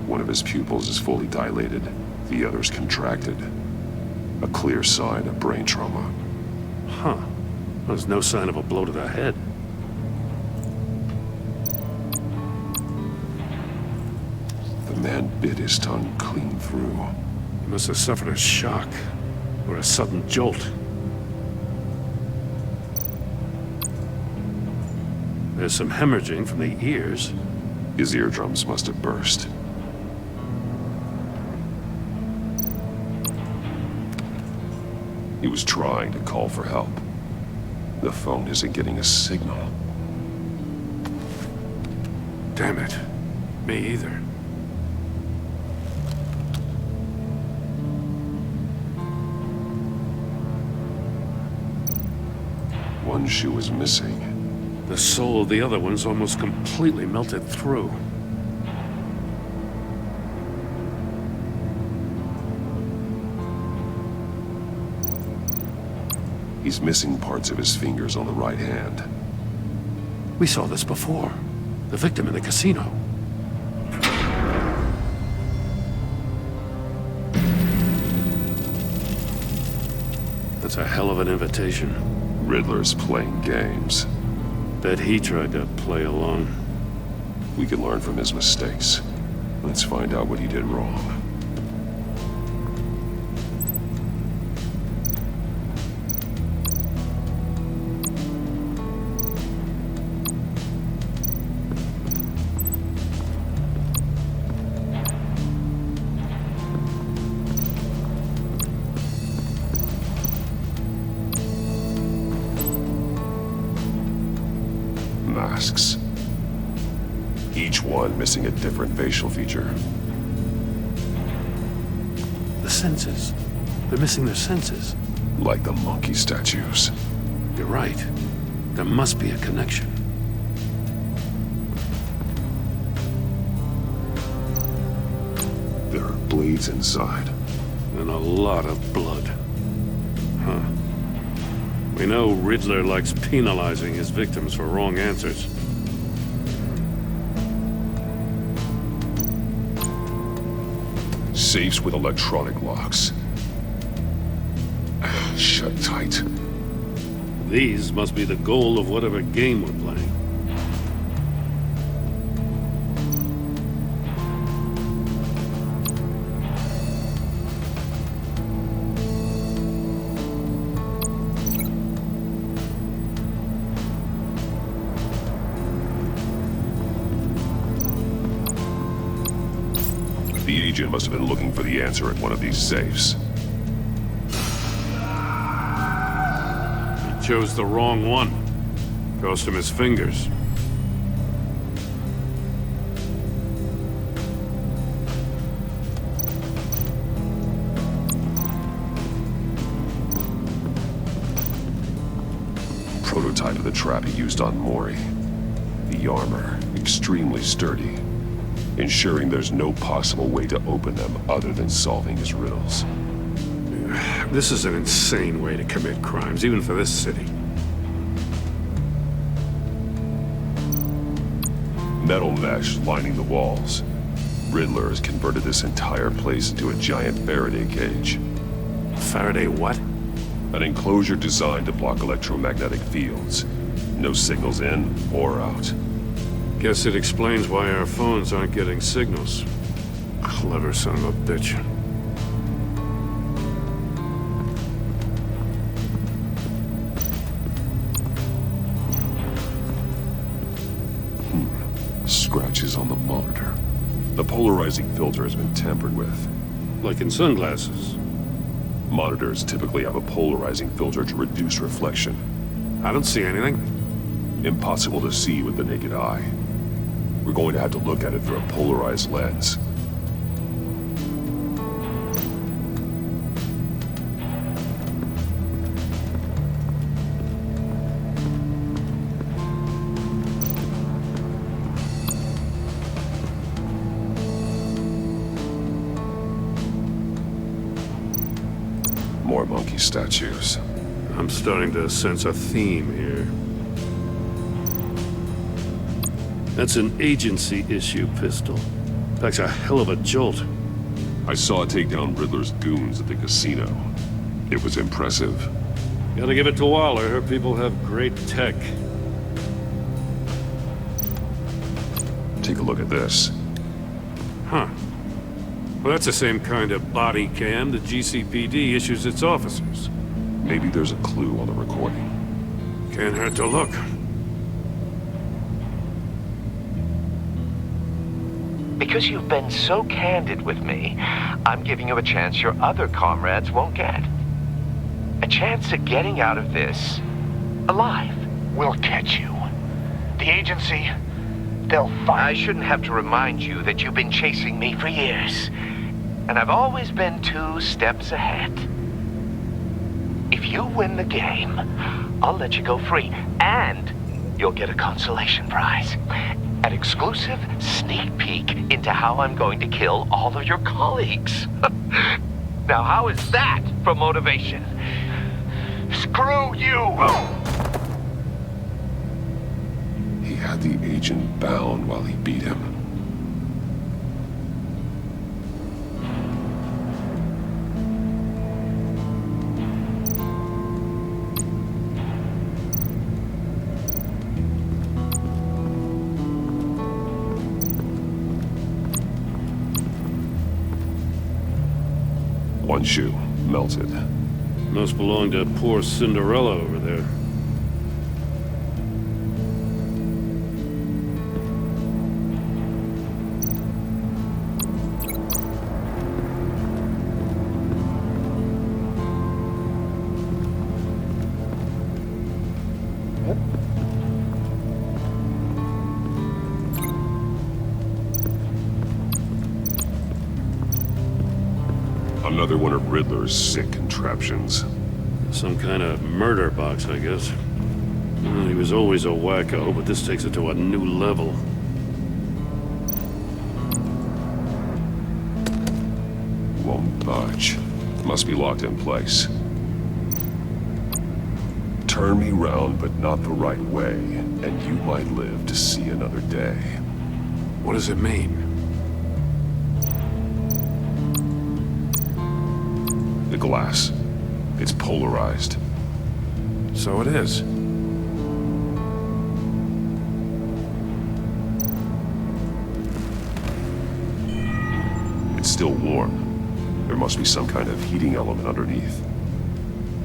One of his pupils is fully dilated, the other's contracted. A clear sign of brain trauma. Huh. There's no sign of a blow to the head. The man bit his tongue clean through. He must have suffered a shock, or a sudden jolt. There's some hemorrhaging from the ears. His eardrums must have burst. He was trying to call for help. The phone isn't getting a signal. Damn it. Me either. One shoe is missing. The sole of the other one's almost completely melted through. He's missing parts of his fingers on the right hand. We saw this before. The victim in the casino. That's a hell of an invitation. Riddler's playing games. Bet he tried to play along. We can learn from his mistakes. Let's find out what he did wrong. Masks. Each one missing a different facial feature. The senses. They're missing their senses. Like the monkey statues. You're right. There must be a connection. There are blades inside. And a lot of blood. Huh. We know Riddler likes penalizing his victims for wrong answers. Safes with electronic locks. Shut tight. These must be the goal of whatever game we're playing. The agent must have been looking for the answer at one of these safes. He chose the wrong one. Cost him his fingers. Prototype of the trap he used on Mori. The armor, extremely sturdy, ensuring there's no possible way to open them other than solving his riddles. This is an insane way to commit crimes, even for this city. Metal mesh lining the walls. Riddler has converted this entire place into a giant Faraday cage. Faraday what? An enclosure designed to block electromagnetic fields. No signals in or out. Guess it explains why our phones aren't getting signals. Clever son of a bitch. Scratches on the monitor. The polarizing filter has been tampered with. Like in sunglasses. Monitors typically have a polarizing filter to reduce reflection. I don't see anything. Impossible to see with the naked eye. We're going to have to look at it through a polarized lens. More monkey statues. I'm starting to sense a theme here. That's an agency issue pistol. Packs a hell of a jolt. I saw it take down Riddler's goons at the casino. It was impressive. Gotta give it to Waller. Her people have great tech. Take a look at this. Huh. Well, that's the same kind of body cam the GCPD issues its officers. Maybe there's a clue on the recording. Can't hurt to look. Because you've been so candid with me, I'm giving you a chance your other comrades won't get. A chance at getting out of this alive. We'll catch you. The agency, they'll find... I shouldn't have to remind you that you've been chasing me for years. And I've always been 2 steps ahead. If you win the game, I'll let you go free. And you'll get a consolation prize. An exclusive sneak peek into how I'm going to kill all of your colleagues. Now, how is that for motivation? Screw you! He had the agent bound while he beat him. One shoe, melted. Must belong to poor Cinderella over there. Another one of Riddler's sick contraptions. Some kind of murder box, I guess. Well, he was always a wacko, but this takes it to a new level. Won't budge. Must be locked in place. Turn me round, but not the right way, and you might live to see another day. What does it mean? The glass. It's polarized. So it is. It's still warm. There must be some kind of heating element underneath.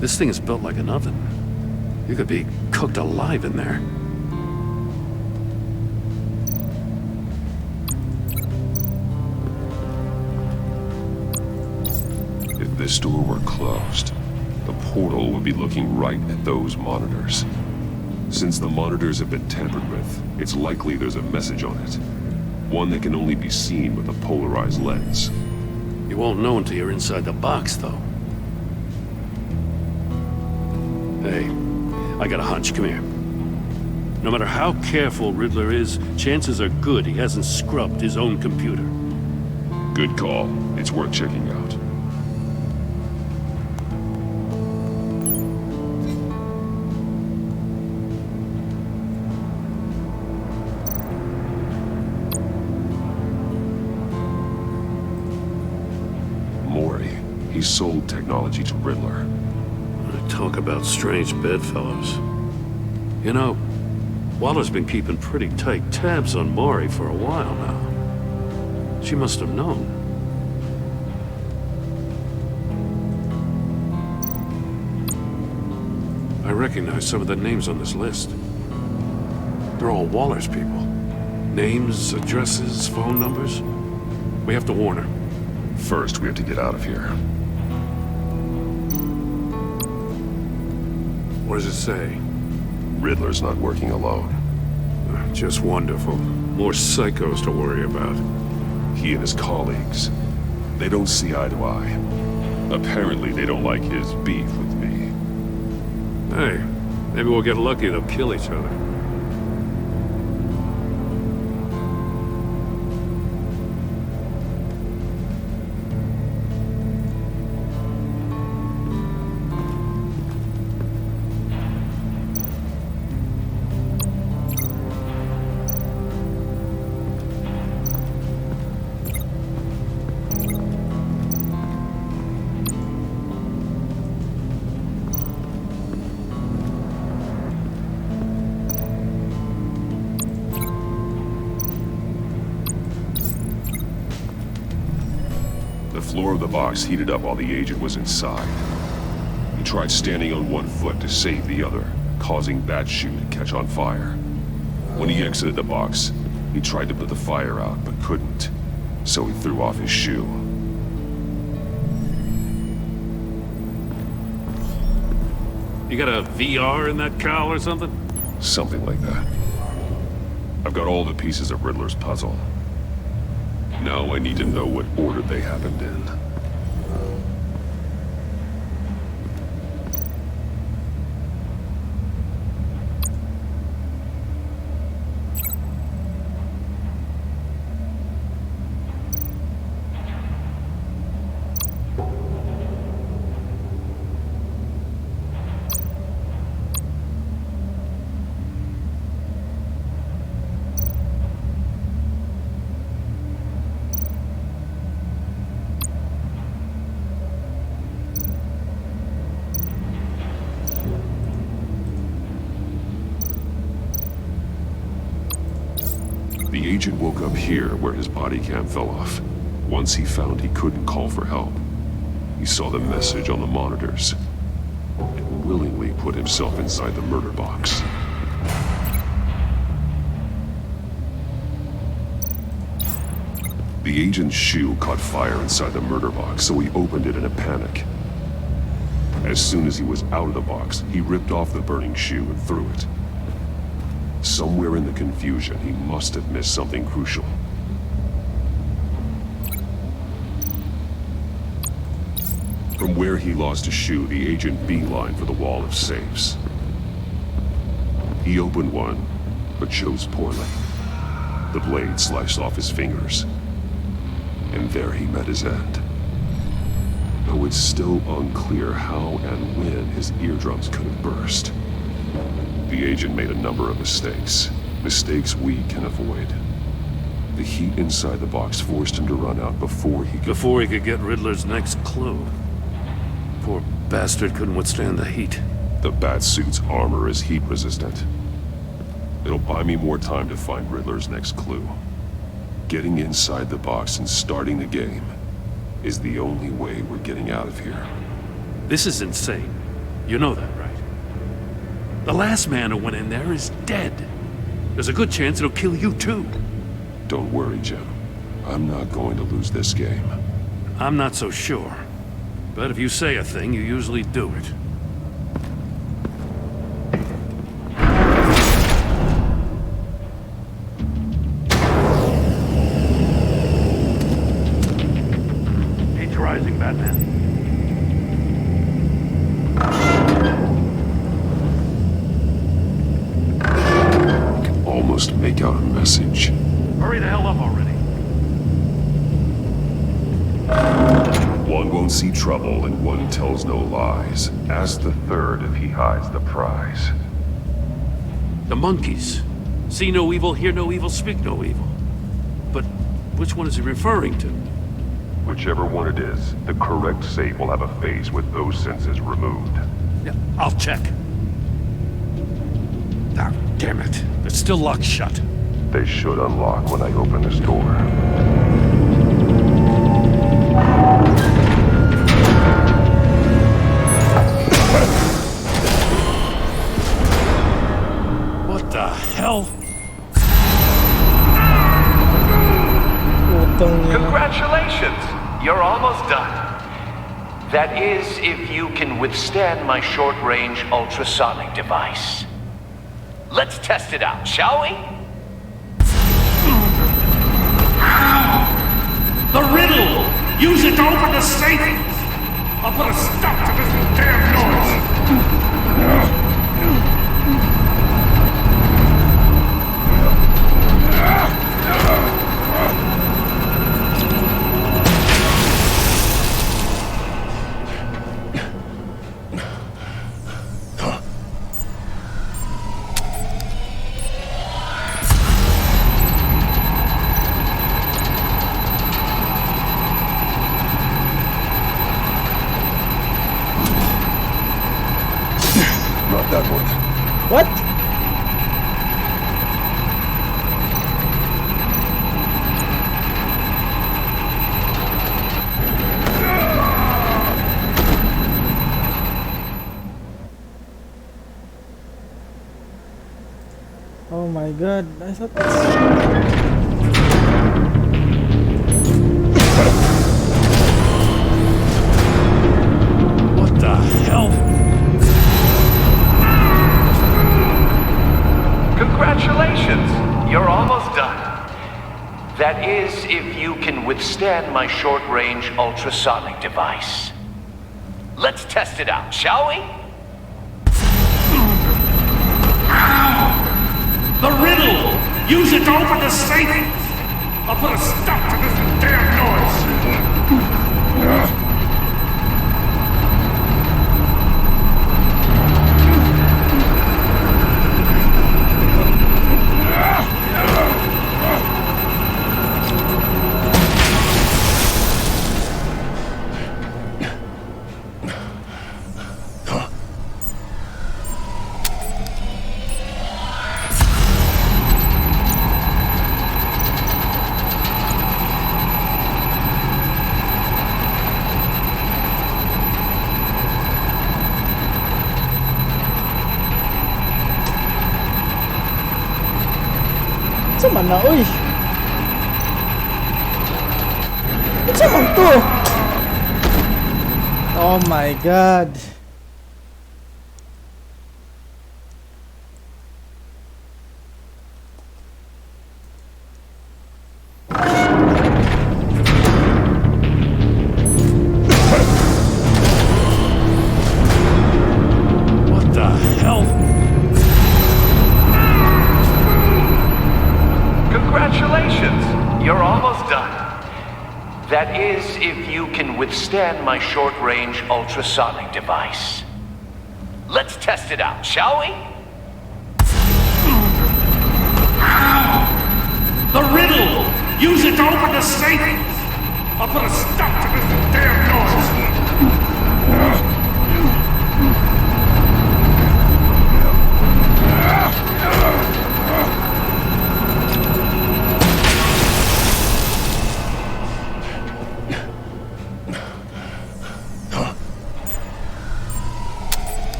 This thing is built like an oven. You could be cooked alive in there. If this door were closed, the portal would be looking right at those monitors. Since the monitors have been tampered with, it's likely there's a message on it. One that can only be seen with a polarized lens. You won't know until you're inside the box, though. Hey, I got a hunch. Come here. No matter how careful Riddler is, chances are good he hasn't scrubbed his own computer. Good call. It's worth checking out. He sold technology to Riddler. Talk about strange bedfellows. You know, Waller's been keeping pretty tight tabs on Maury for a while now. She must have known. I recognize some of the names on this list. They're all Waller's people. Names, addresses, phone numbers. We have to warn her. First, we have to get out of here. What does it say? Riddler's not working alone. Just wonderful. More psychos to worry about. He and his colleagues, they don't see eye to eye. Apparently they don't like his beef with me. Hey, maybe we'll get lucky and they'll kill each other. The floor of the box heated up while the agent was inside. He tried standing on one foot to save the other, causing that shoe to catch on fire. When he exited the box, he tried to put the fire out, but couldn't, so he threw off his shoe. You got a VR in that cowl or something? Something like that. I've got all the pieces of Riddler's puzzle. Now I need to know what order they happened in. The agent woke up here where his body cam fell off. Once he found he couldn't call for help, he saw the message on the monitors and willingly put himself inside the murder box. The agent's shoe caught fire inside the murder box, so he opened it in a panic. As soon as he was out of the box, he ripped off the burning shoe and threw it. Somewhere in the confusion, he must have missed something crucial. From where he lost a shoe, the agent beelined for the wall of safes. He opened one, but chose poorly. The blade sliced off his fingers. And there he met his end. Though it's still unclear how and when his eardrums could have burst. The agent made a number of mistakes. Mistakes we can avoid. The heat inside the box forced him to run out before he could get Riddler's next clue. Poor bastard couldn't withstand the heat. The Batsuit's armor is heat resistant. It'll buy me more time to find Riddler's next clue. Getting inside the box and starting the game is the only way we're getting out of here. This is insane. You know that, right? The last man who went in there is dead. There's a good chance it'll kill you too. Don't worry, Jim. I'm not going to lose this game. I'm not so sure. But if you say a thing, you usually do it. Heat's rising, Batman. Almost make out a message. Hurry the hell up already. One won't see trouble and one tells no lies. Ask the third if he hides the prize. The monkeys. See no evil, hear no evil, speak no evil. But which one is he referring to? Whichever one it is, the correct safe will have a face with those senses removed. Yeah, I'll check. Ah, damn it. It's still locked shut. They should unlock when I open this door. What the hell? Congratulations! You're almost done. That is, if you can withstand my short-range ultrasonic device. Let's test it out, shall we? The riddle! Use it to open the safe! I'll put a stop to this damn noise! Not that one. What? Oh my god, I thought What the hell? Congratulations! You're almost done. That is, if you can withstand my short-range ultrasonic device. Let's test it out, shall we? The riddle! Use it to open the safe! I'll put a stop to this damn noise! Sa man na, uy! Sa man to? Oh my god! What the hell? Congratulations! You're almost done. That is, if you can withstand my short-range ultrasonic device. Let's test it out, shall we? The riddle! Use it to open the safe! I'll put a stop to this damn noise!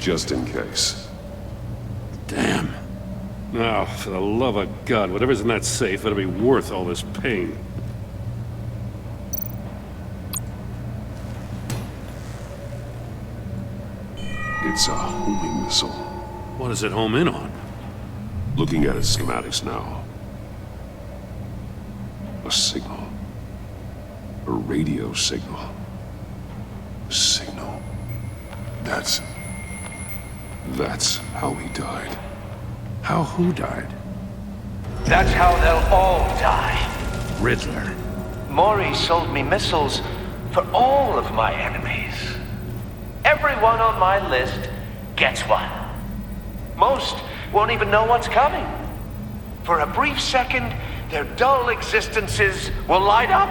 Just in case. Damn. Now, for the love of God, whatever's in that safe, it'll be worth all this pain. It's a homing missile. What does it home in on? Looking at its schematics now. A signal. A radio signal. A signal. That's how he died. How who died? That's how they'll all die. Riddler. Maury sold me missiles for all of my enemies. Everyone on my list gets one. Most won't even know what's coming. For a brief second, their dull existences will light up.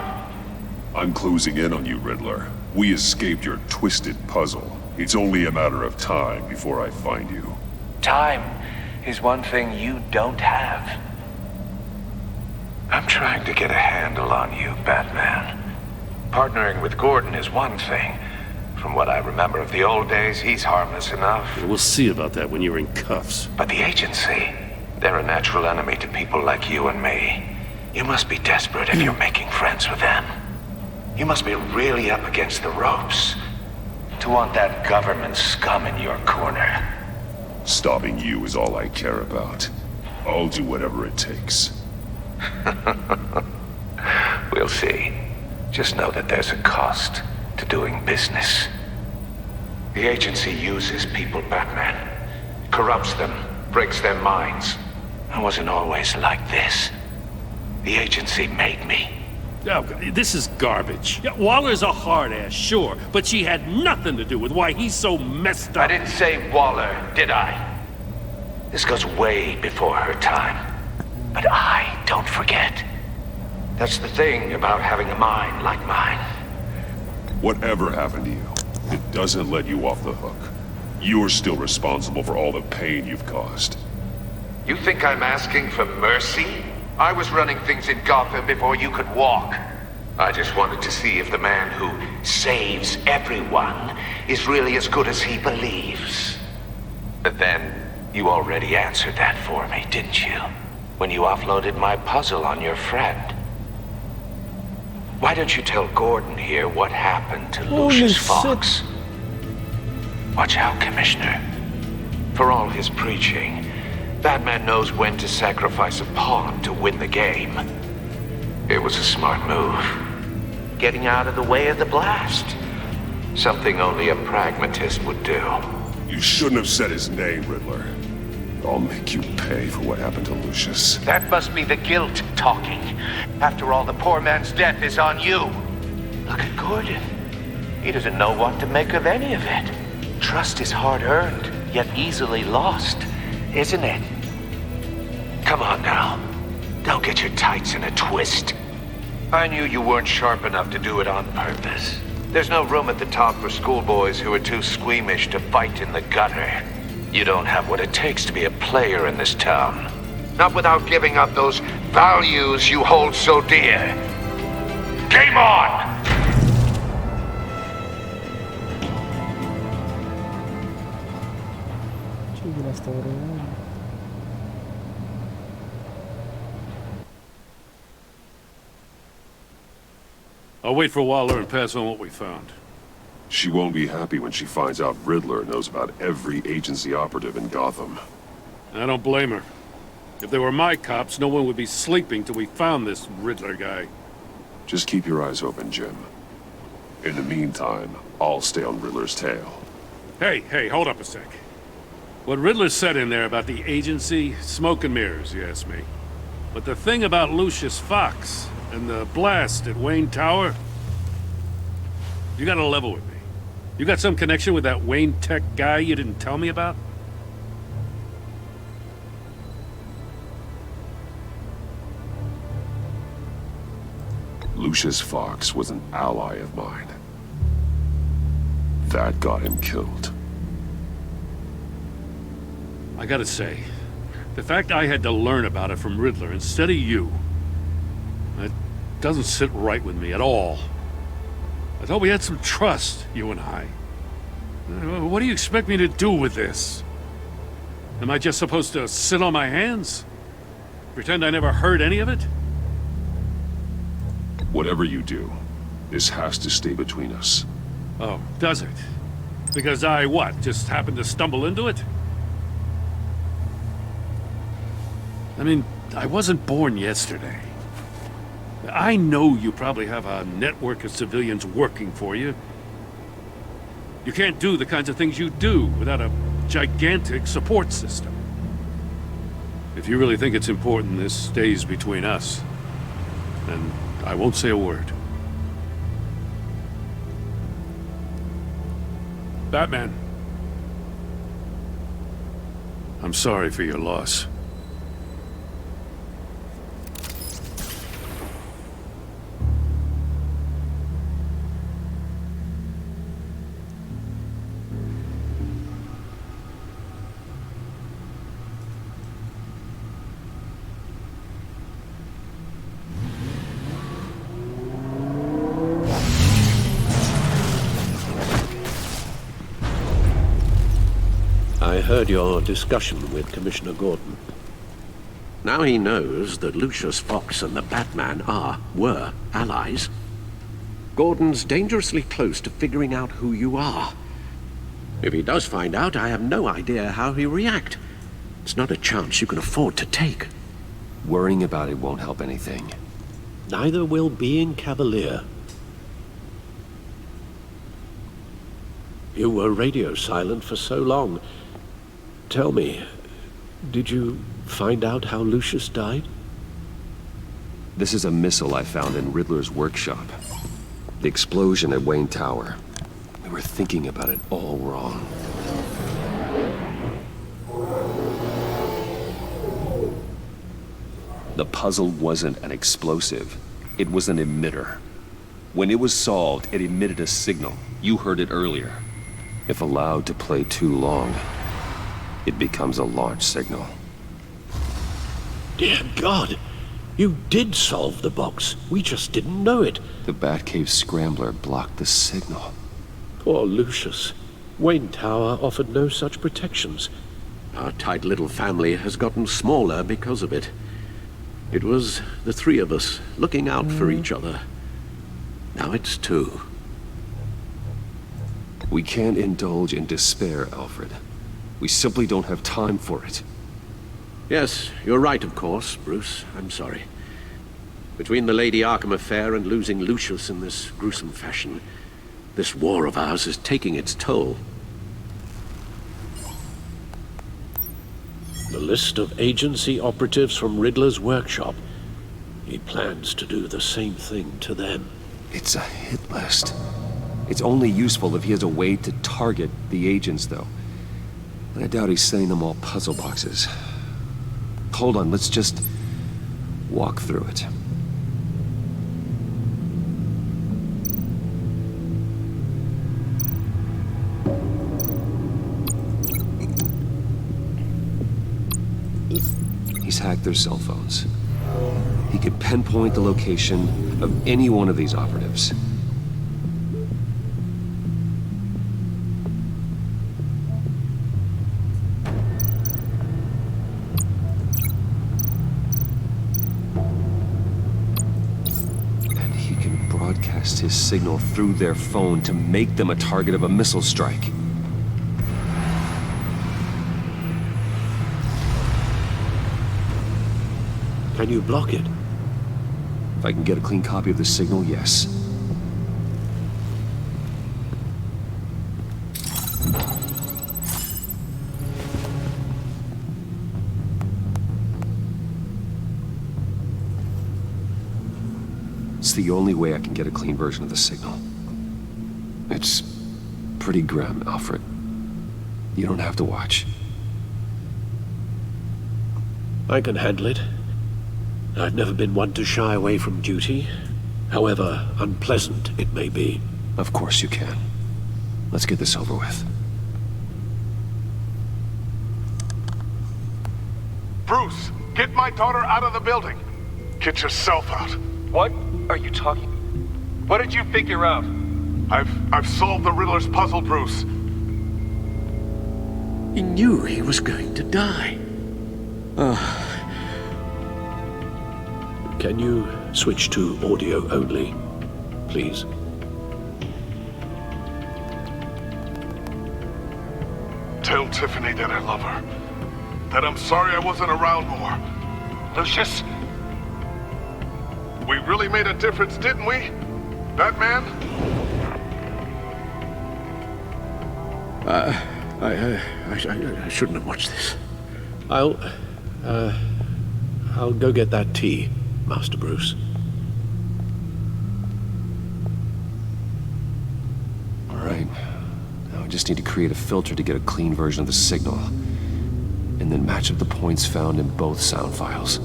I'm closing in on you, Riddler. We escaped your twisted puzzle. It's only a matter of time before I find you. Time is one thing you don't have. I'm trying to get a handle on you, Batman. Partnering with Gordon is one thing. From what I remember of the old days, he's harmless enough. We'll see about that when you're in cuffs. But the agency, they're a natural enemy to people like you and me. You must be desperate if you're making friends with them. You must be really up against the ropes to want that government scum in your corner. Stopping you is all I care about. I'll do whatever it takes. We'll see. Just know that there's a cost to doing business. The agency uses people, Batman. Corrupts them, breaks their minds. I wasn't always like this. The agency made me. Oh, this is garbage. Yeah, Waller's a hard ass, sure, but she had nothing to do with why he's so messed up. I didn't say Waller, did I? This goes way before her time. But I don't forget. That's the thing about having a mind like mine. Whatever happened to you, it doesn't let you off the hook. You're still responsible for all the pain you've caused. You think I'm asking for mercy? I was running things in Gotham before you could walk. I just wanted to see if the man who saves everyone is really as good as he believes. But then, you already answered that for me, didn't you? When you offloaded my puzzle on your friend. Why don't you tell Gordon here what happened to Lucius Fox? Watch out, Commissioner. For all his preaching, Batman knows when to sacrifice a pawn to win the game. It was a smart move. Getting out of the way of the blast. Something only a pragmatist would do. You shouldn't have said his name, Riddler. I'll make you pay for what happened to Lucius. That must be the guilt talking. After all, the poor man's death is on you. Look at Gordon. He doesn't know what to make of any of it. Trust is hard-earned, yet easily lost, isn't it? Come on now. Don't get your tights in a twist. I knew you weren't sharp enough to do it on purpose. There's no room at the top for schoolboys who are too squeamish to fight in the gutter. You don't have what it takes to be a player in this town. Not without giving up those values you hold so dear. Game on! I'll wait for Waller and pass on what we found. She won't be happy when she finds out Riddler knows about every agency operative in Gotham. I don't blame her. If they were my cops, no one would be sleeping till we found this Riddler guy. Just keep your eyes open, Jim. In the meantime, I'll stay on Riddler's tail. Hey, hold up a sec. What Riddler said in there about the agency, smoke and mirrors, you ask me. But the thing about Lucius Fox and the blast at Wayne Tower, you gotta level with me. You got some connection with that Wayne Tech guy you didn't tell me about? Lucius Fox was an ally of mine. That got him killed. I gotta say, the fact I had to learn about it from Riddler instead of you, that doesn't sit right with me at all. I thought we had some trust, you and I. What do you expect me to do with this? Am I just supposed to sit on my hands? Pretend I never heard any of it? Whatever you do, this has to stay between us. Oh, does it? Because I, what, just happened to stumble into it? I mean, I wasn't born yesterday. I know you probably have a network of civilians working for you. You can't do the kinds of things you do without a gigantic support system. If you really think it's important this stays between us, then I won't say a word. Batman. I'm sorry for your loss. heard your discussion with Commissioner Gordon. Now he knows that Lucius Fox and the Batman were allies. Gordon's dangerously close to figuring out who you are. If he does find out, I have no idea how he'll react. It's not a chance you can afford to take. Worrying about it won't help anything. Neither will being cavalier. You were radio silent for so long. Tell me, did you find out how Lucius died? This is a missile I found in Riddler's workshop. The explosion at Wayne Tower. We were thinking about it all wrong. The puzzle wasn't an explosive. It was an emitter. When it was solved, it emitted a signal. You heard it earlier. If allowed to play too long, it becomes a launch signal. Dear God! You did solve the box. We just didn't know it. The Batcave scrambler blocked the signal. Poor Lucius. Wayne Tower offered no such protections. Our tight little family has gotten smaller because of it. It was the three of us looking out for each other. Now it's two. We can't indulge in despair, Alfred. We simply don't have time for it. Yes, you're right, of course, Bruce. I'm sorry. Between the Lady Arkham affair and losing Lucius in this gruesome fashion, this war of ours is taking its toll. The list of agency operatives from Riddler's workshop. He plans to do the same thing to them. It's a hit list. It's only useful if he has a way to target the agents, though. I doubt he's sending them all puzzle boxes. Hold on, let's just walk through it. He's hacked their cell phones. He could pinpoint the location of any one of these operatives. And he can broadcast his signal through their phone to make them a target of a missile strike. Can you block it? If I can get a clean copy of the signal, yes. It's the only way I can get a clean version of the signal. It's pretty grim, Alfred. You don't have to watch. I can handle it. I've never been one to shy away from duty, however unpleasant it may be. Of course you can. Let's get this over with. Bruce, get my daughter out of the building. Get yourself out. What are you talking? What did you figure out? I've solved the Riddler's puzzle, Bruce. He knew he was going to die. Can you switch to audio only, please? Tell Tiffany that I love her. That I'm sorry I wasn't around more. Lucius? We really made a difference, didn't we? Batman? I shouldn't have watched this. I'll go get that tea, Master Bruce. All right. Now I just need to create a filter to get a clean version of the signal, and then match up the points found in both sound files.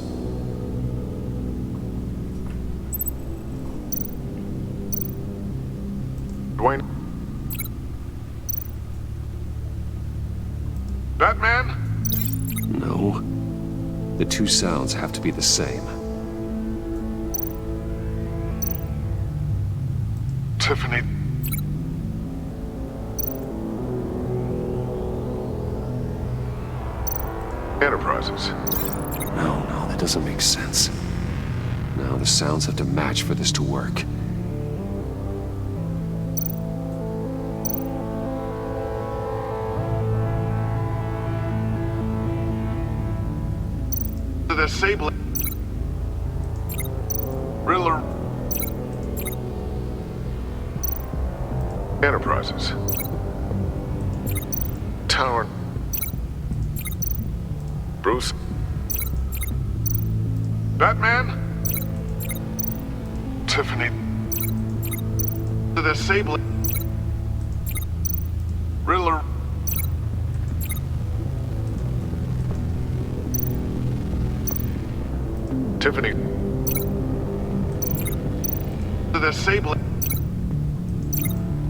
Dwayne? Batman? No. The two sounds have to be the same. Tiffany. Enterprises. No, that doesn't make sense. No, the sounds have to match for this to work. The disabling. Riddler. Enterprises. Tower. Bruce. Batman. Tiffany. The disabling. Riddler. Tiffany. The disabling.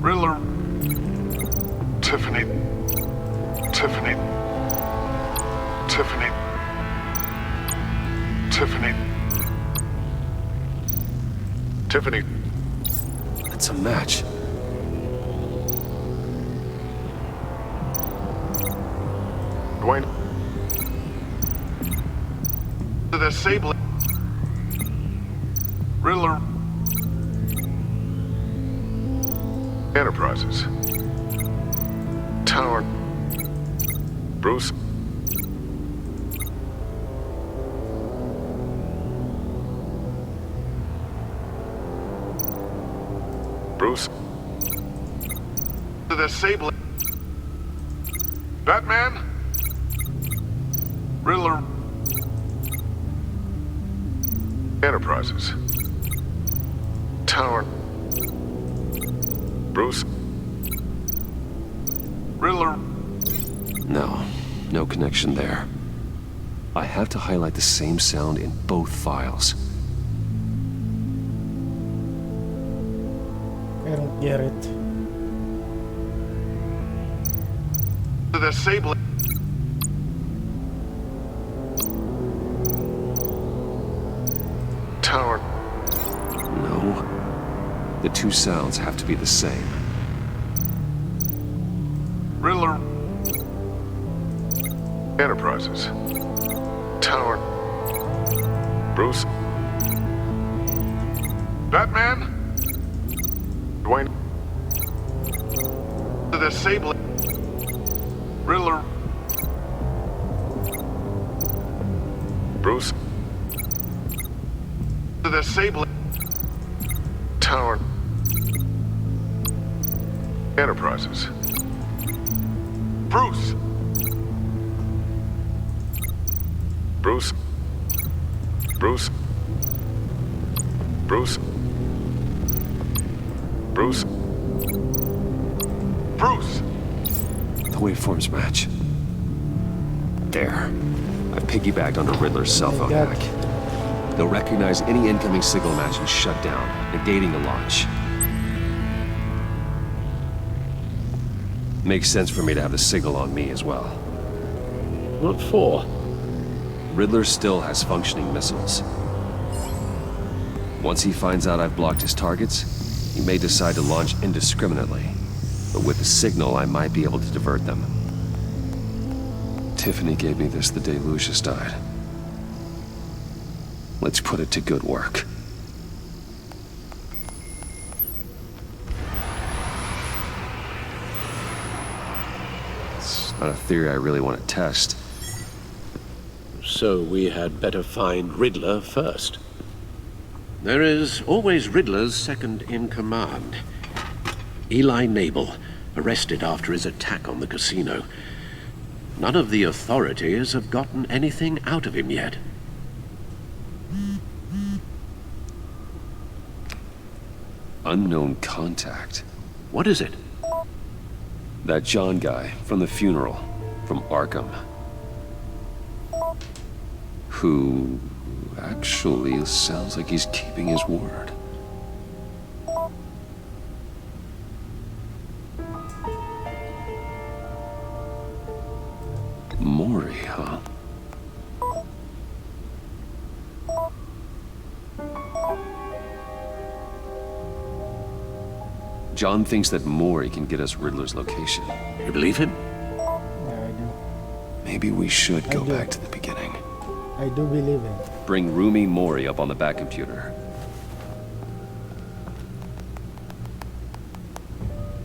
Riddler. Tiffany. Tiffany. Tiffany. Tiffany. Tiffany. That's a match. Dwayne. The disabling. Riddler. Enterprises. Tower. Bruce. Bruce. The disabling. Batman. Riddler. Enterprises. Tower. Bruce. Riddler. No connection there. I have to highlight the same sound in both files. I don't get it. The disabling. Tower. No. The two sounds have to be the same. Riddler. Enterprises. Tower. Bruce. Batman. Dwayne. The disabling. Riddler. Bruce. The disabling. Tower. Enterprises. Bruce. Bruce. Bruce. Bruce. Bruce. Bruce. The waveforms match. There. I've piggybacked onto Riddler's cell phone hack. They'll recognize any incoming signal match and shut down, negating the launch. Makes sense for me to have the signal on me as well. What for? Riddler still has functioning missiles. Once he finds out I've blocked his targets, he may decide to launch indiscriminately. But with the signal, I might be able to divert them. Tiffany gave me this the day Lucius died. Let's put it to good work. It's not a theory I really want to test. So we had better find Riddler first. There is always Riddler's second in command. Eli Nabel, arrested after his attack on the casino. None of the authorities have gotten anything out of him yet. Unknown contact. What is it? That John guy from the funeral, from Arkham. Who actually sounds like he's keeping his word. Mori, huh? John thinks that Mori can get us Riddler's location. You believe him? Yeah, I do. Maybe we should go back to the beginning. I do believe him. Bring Rumi Mori up on the back computer.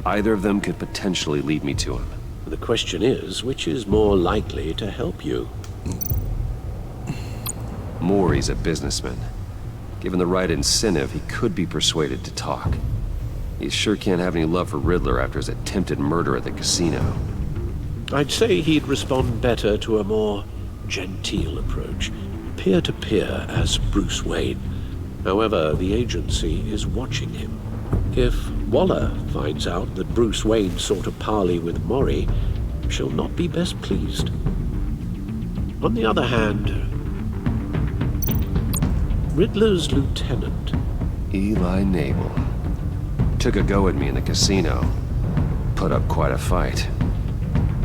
Either of them could potentially lead me to him. The question is, which is more likely to help you? Mori's a businessman. Given the right incentive, he could be persuaded to talk. He sure can't have any love for Riddler after his attempted murder at the casino. I'd say he'd respond better to a more genteel approach, peer-to-peer as Bruce Wayne. However, the agency is watching him. If Waller finds out that Bruce Wayne sought a parley with Mori, she'll not be best pleased. On the other hand, Riddler's lieutenant, Eli Nabel, took a go at me in the casino. Put up quite a fight.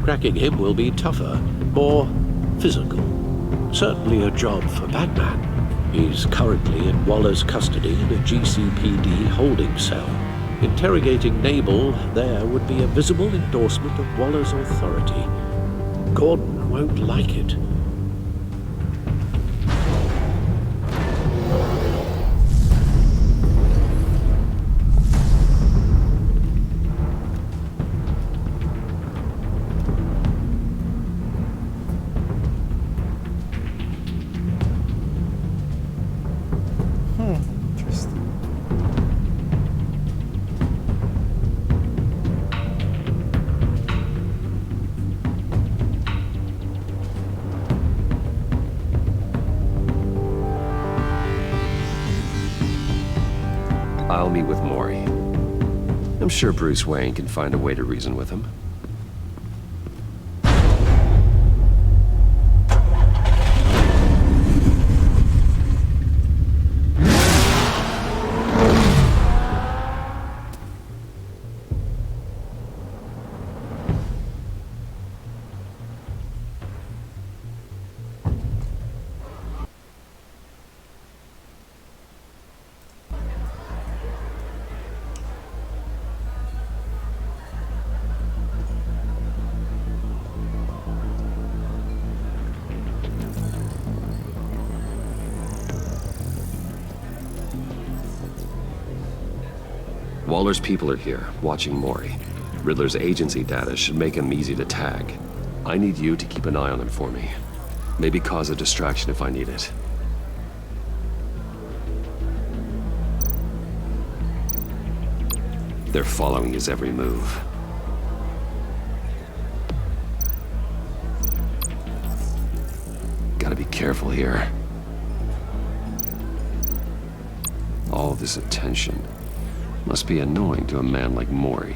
Cracking him will be tougher, more physical. Certainly a job for Batman. He's currently in Waller's custody in a GCPD holding cell. Interrogating Nabel there would be a visible endorsement of Waller's authority. Gordon won't like it. I'll meet with Mori. I'm sure Bruce Wayne can find a way to reason with him. Waller's people are here, watching Mori. Riddler's agency data should make him easy to tag. I need you to keep an eye on him for me. Maybe cause a distraction if I need it. They're following his every move. Gotta be careful here. All this attention must be annoying to a man like Mori.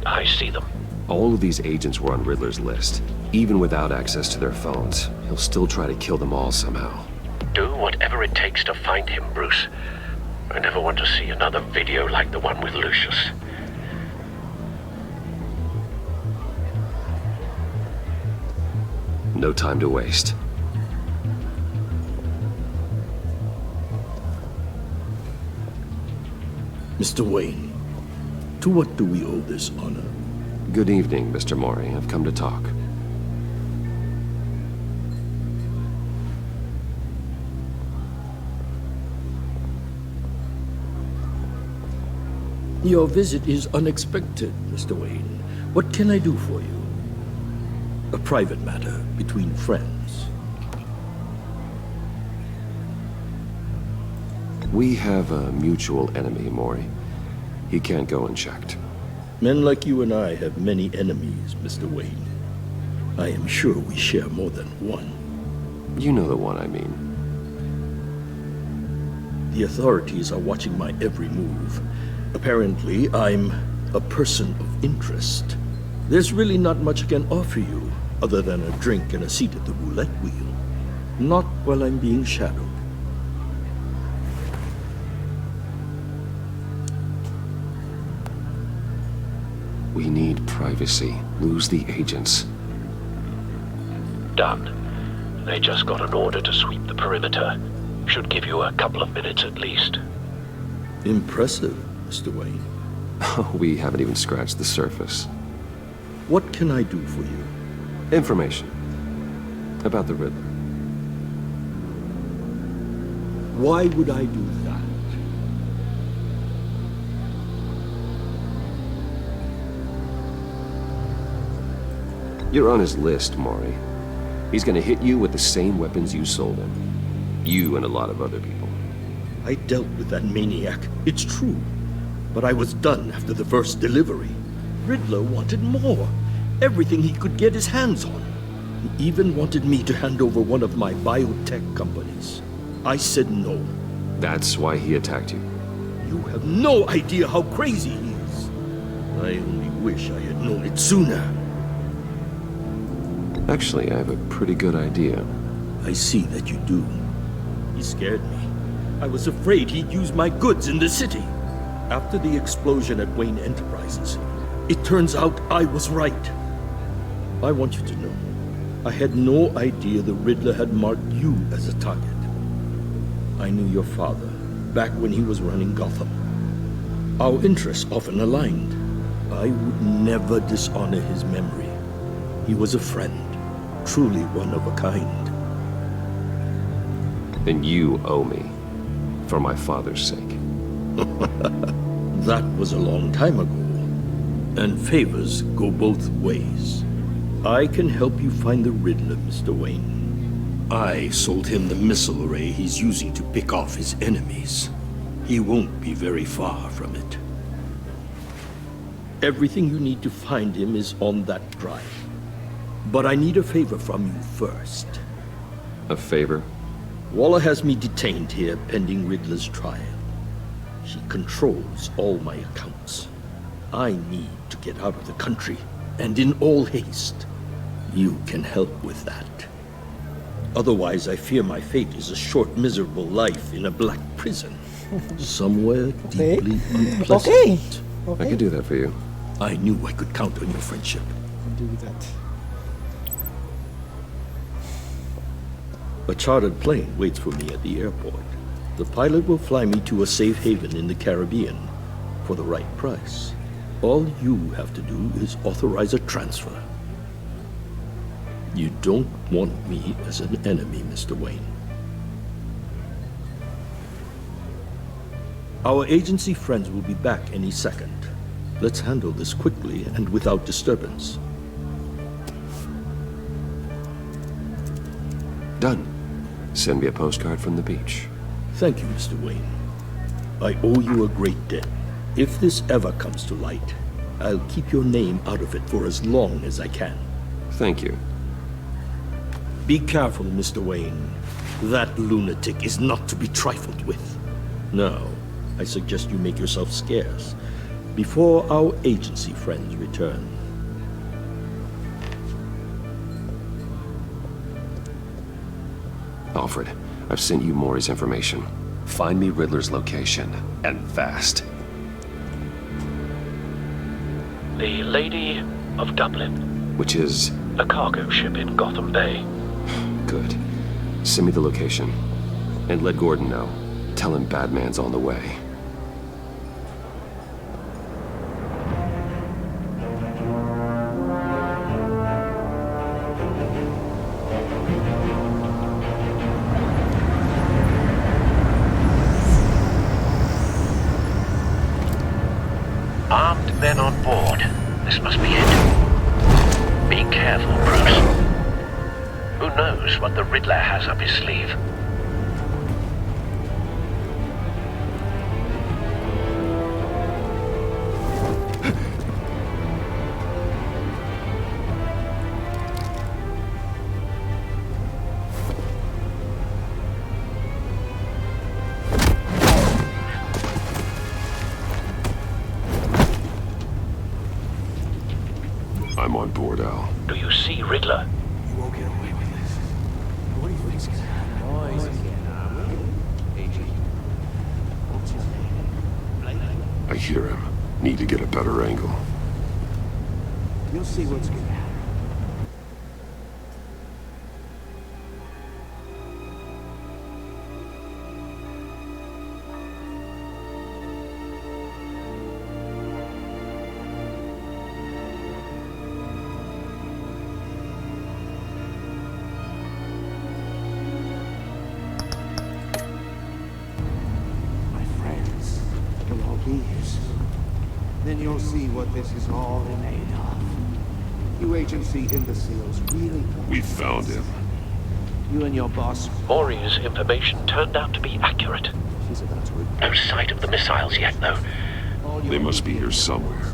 I see them. All of these agents were on Riddler's list. Even without access to their phones, he'll still try to kill them all somehow. Do whatever it takes to find him, Bruce. I never want to see another video like the one with Lucius. No time to waste. Mr. Wayne, to what do we owe this honor? Good evening, Mr. Mori. I've come to talk. Your visit is unexpected, Mr. Wayne. What can I do for you? A private matter between friends. We have a mutual enemy, Mori. He can't go unchecked. Men like you and I have many enemies, Mr. Wayne. I am sure we share more than one. You know the one I mean. The authorities are watching my every move. Apparently, I'm a person of interest. There's really not much I can offer you, other than a drink and a seat at the roulette wheel. Not while I'm being shadowed. We need privacy. Lose the agents. Done. They just got an order to sweep the perimeter. Should give you a couple of minutes at least. Impressive, Mr. Wayne. We haven't even scratched the surface. What can I do for you? Information. About the Riddler. Why would I do that? You're on his list, Maury. He's gonna hit you with the same weapons you sold him. You and a lot of other people. I dealt with that maniac, it's true. But I was done after the first delivery. Riddler wanted more. Everything he could get his hands on. He even wanted me to hand over one of my biotech companies. I said no. That's why he attacked you. You have no idea how crazy he is. I only wish I had known it sooner. Actually, I have a pretty good idea. I see that you do. He scared me. I was afraid he'd use my goods in the city. After the explosion at Wayne Enterprises, it turns out I was right. I want you to know, I had no idea the Riddler had marked you as a target. I knew your father back when he was running Gotham. Our interests often aligned. I would never dishonor his memory. He was a friend, truly one of a kind. Then you owe me, for my father's sake. That was a long time ago, and favors go both ways. I can help you find the Riddler, Mr. Wayne. I sold him the missile array he's using to pick off his enemies. He won't be very far from it. Everything you need to find him is on that drive. But I need a favor from you first. A favor? Waller has me detained here pending Riddler's trial. She controls all my accounts. I need to get out of the country, and in all haste. You can help with that. Otherwise, I fear my fate is a short, miserable life in a black prison. Somewhere deeply unpleasant. I could do that for you. I knew I could count on your friendship. Do that. A chartered plane waits for me at the airport. The pilot will fly me to a safe haven in the Caribbean for the right price. All you have to do is authorize a transfer. You don't want me as an enemy, Mr. Wayne. Our agency friends will be back any second. Let's handle this quickly and without disturbance. Done. Send me a postcard from the beach. Thank you, Mr. Wayne. I owe you a great debt. If this ever comes to light, I'll keep your name out of it for as long as I can. Thank you. Be careful, Mr. Wayne. That lunatic is not to be trifled with. Now, I suggest you make yourself scarce before our agency friends return. Alfred, I've sent you Maury's information. Find me Riddler's location, and fast. The Lady of Dublin. Which is? A cargo ship in Gotham Bay. Good. Send me the location. And let Gordon know. Tell him Batman's on the way. Armed men on board. This must be it. Be careful, Bruce. Who knows what the Riddler has up his sleeve? I'm on board, Al. Do you see Riddler? You won't get away with this. What do you think's gonna happen? Noise again, What's his name? I hear him. Need to get a better angle. You'll see what's gonna happen. you'll see what this is all in aid of. You agency imbeciles really... We found him. You and your boss... Maury's information turned out to be accurate. She's about to... No sight of the missiles yet, though. They must be here somewhere. And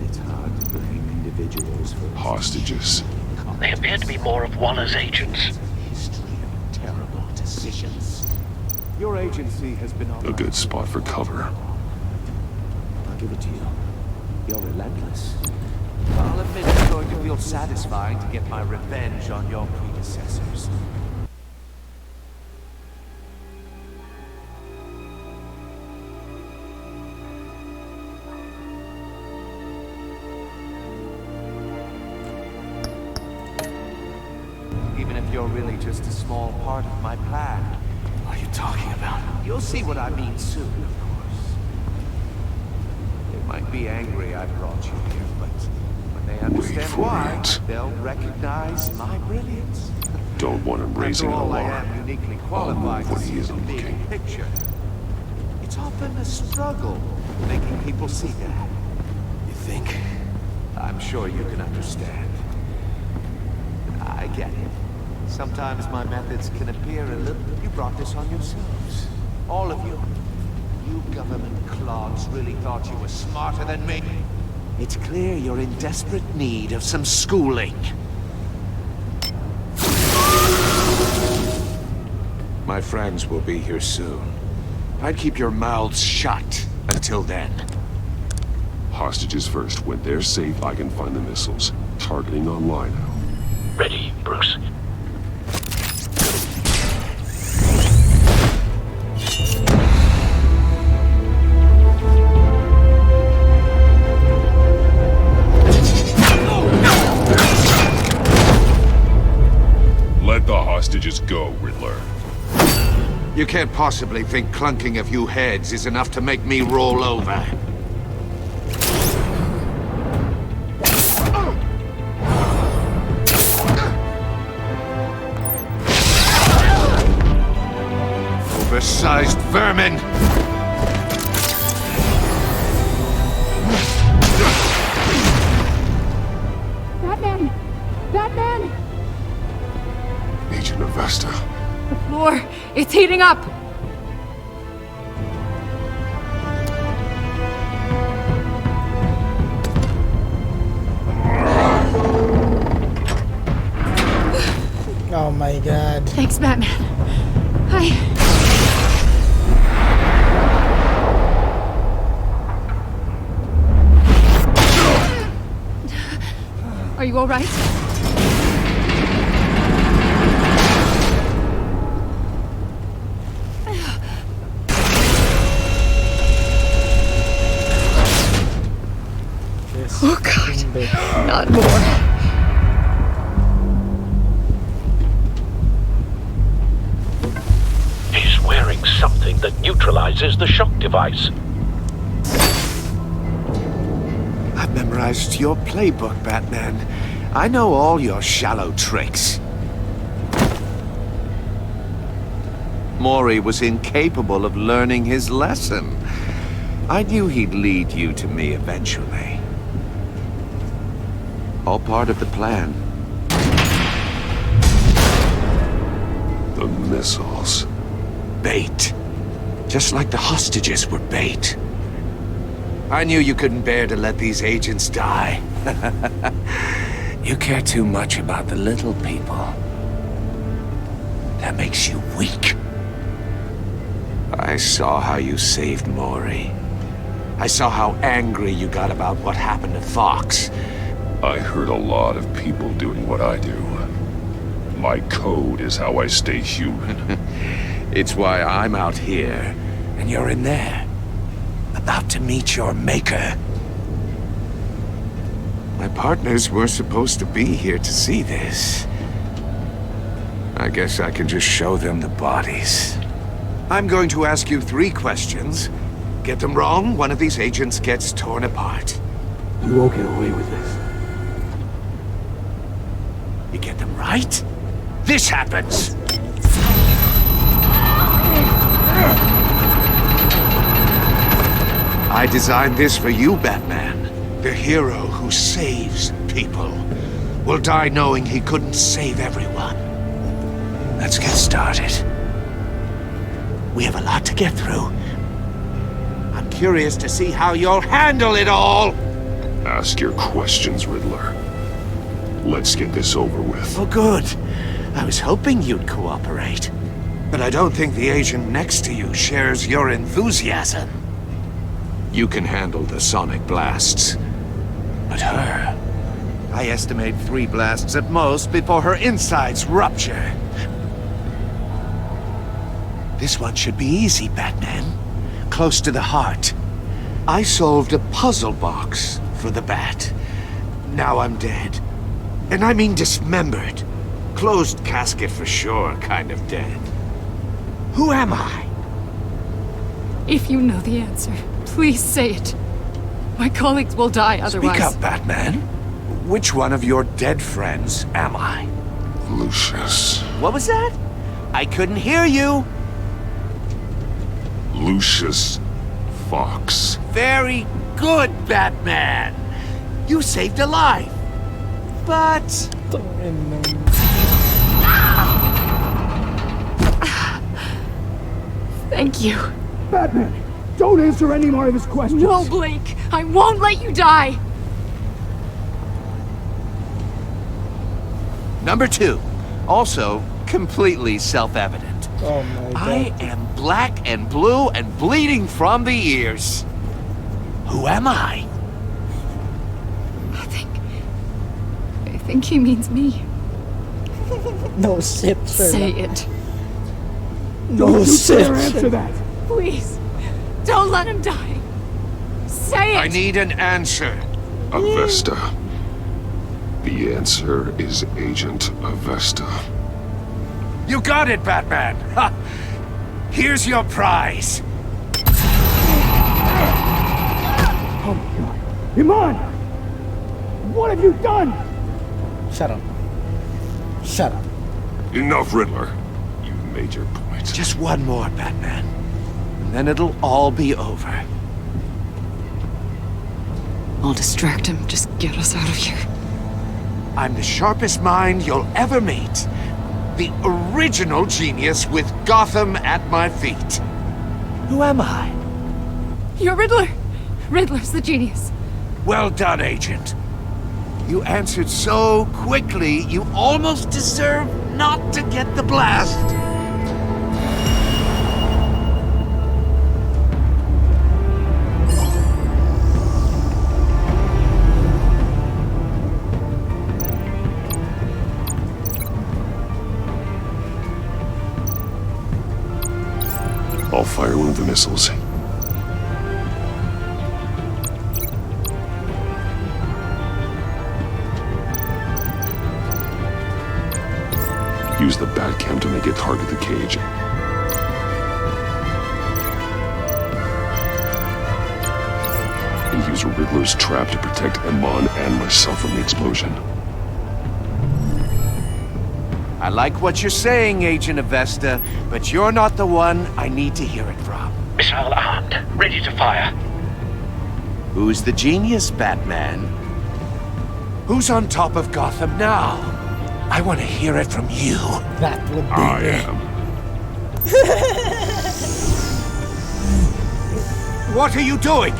it's hard to blame individuals for... Hostages. They appear to be more of Waller's agents. History of terrible decisions. Your agency has been on... A good spot for cover. I'll give it to you. You're relentless. I'll admit it's going to feel satisfying to get my revenge on your predecessors. Even if you're really just a small part of my plan. What are you talking about? You'll see what I mean soon, of course. They might be angry I brought you here, but when they understand why, they'll recognize my brilliance. Don't want him raising an After all, I alarm. am uniquely I'll qualified move when to he see isn't the big looking. picture. It's often a struggle making people see that. You think? I'm sure you can understand. I get it. Sometimes my methods can appear a little... You brought this on yourselves. All of you. You government clods really thought you were smarter than me. It's clear you're in desperate need of some schooling. My friends will be here soon. I'd keep your mouths shut until then. Hostages first. When they're safe, I can find the missiles. Targeting online now. Ready, Bruce. Let the hostages go, Riddler. You can't possibly think clunking a few heads is enough to make me roll over. Oversized vermin! Batman! Batman! Agent Avesta. The floor! It's heating up! Oh my god. Thanks, Batman. Are you all right? Oh God, not more. He's wearing something that neutralizes the shock device. I've memorized your playbook, Batman. I know all your shallow tricks. Maury was incapable of learning his lesson. I knew he'd lead you to me eventually. All part of the plan. The missiles. Bait. Just like the hostages were bait. I knew you couldn't bear to let these agents die. You care too much about the little people. That makes you weak. I saw how you saved Maury. I saw how angry you got about what happened to Fox. I heard a lot of people doing what I do. My code is how I stay human. It's why I'm out here, and you're in there. About to meet your maker. My partners were supposed to be here to see this. I guess I can just show them the bodies. I'm going to ask you 3 questions. Get them wrong, one of these agents gets torn apart. You won't get away with this. You get them right, this happens! I designed this for you, Batman. The hero who saves people will die knowing he couldn't save everyone. Let's get started. We have a lot to get through. I'm curious to see how you'll handle it all. Ask your questions, Riddler. Let's get this over with. Oh, good. I was hoping you'd cooperate. But I don't think the agent next to you shares your enthusiasm. You can handle the sonic blasts. But her... I estimate 3 blasts at most before her insides rupture. This one should be easy, Batman. Close to the heart. I solved a puzzle box for the Bat. Now I'm dead. And I mean dismembered. Closed casket for sure, kind of dead. Who am I? If you know the answer, please say it. My colleagues will die otherwise. Speak up, Batman. Which one of your dead friends am I? Lucius. What was that? I couldn't hear you. Lucius Fox. Very good, Batman. You saved a life. But... Thank you. Batman, don't answer any more of his questions. No, Blake. I won't let you die. Number 2. Also, completely self-evident. Oh my God. I am black and blue and bleeding from the ears. Who am I? I think he means me. No shit, Say it. No shit. Answer that. Please. Don't let him die. Say it. I need an answer. Avesta. The answer is Agent Avesta. You got it, Batman. Ha. Here's your prize. Oh my God. Iman! What have you done? Shut up. Shut up. Enough, Riddler. You've made your point. Just one more, Batman. And then it'll all be over. I'll distract him. Just get us out of here. I'm the sharpest mind you'll ever meet. The original genius with Gotham at my feet. Who am I? You're Riddler. Riddler's the genius. Well done, Agent. You answered so quickly, you almost deserve not to get the blast. I'll fire one of the missiles. Use the Batcam to make it target the cage. And use Riddler's trap to protect Iman and myself from the explosion. I like what you're saying, Agent Avesta, but you're not the one I need to hear it from. Missile armed, ready to fire. Who's the genius, Batman? Who's on top of Gotham now? I want to hear it from you. That would be I me. am. What are you doing?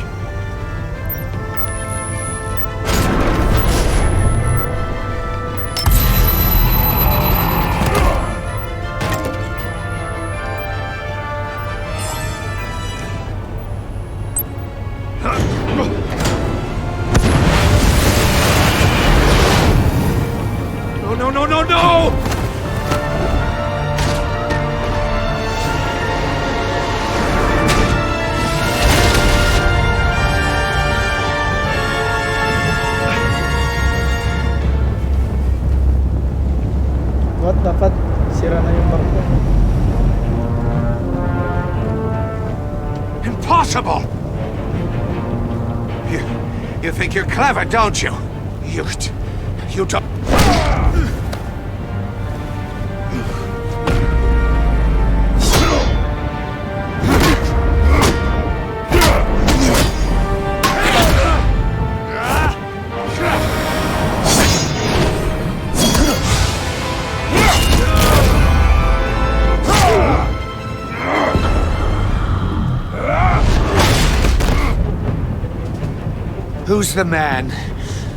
No! What? Dapat sira na yung barko. Impossible! You think you're clever, don't you? You don't... Who's the man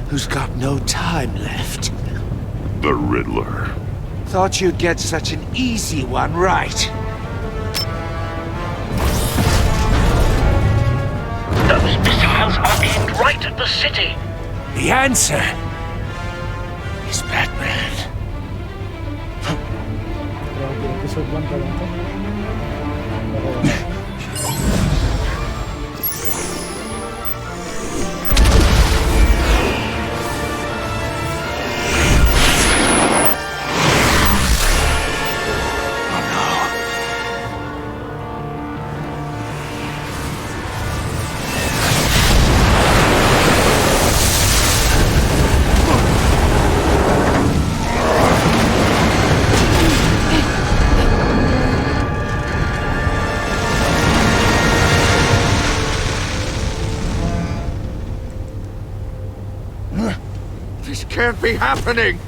who's got no time left? The Riddler. Thought you'd get such an easy one right. Those missiles are aimed right at the city. The answer is Batman. Grabe, episode 1 pa lang to. This can't be happening!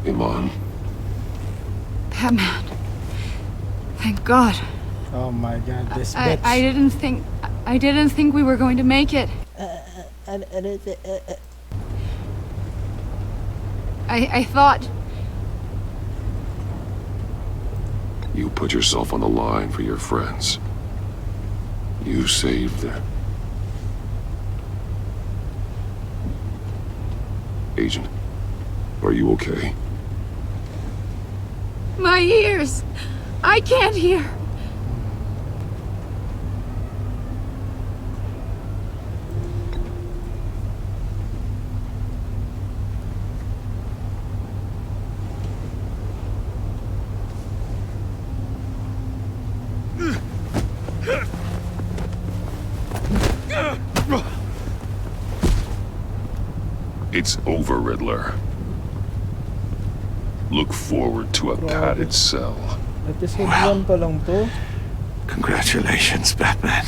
Iman. Batman. Thank God. Oh my God, this I bitch. I didn't think we were going to make it. I thought You put yourself on the line for your friends. You saved them. Agent, are you okay? my ears. I can't hear. It's over, Riddler. Look forward to a padded cell. Episode 1 pa lang to. Congratulations, Batman.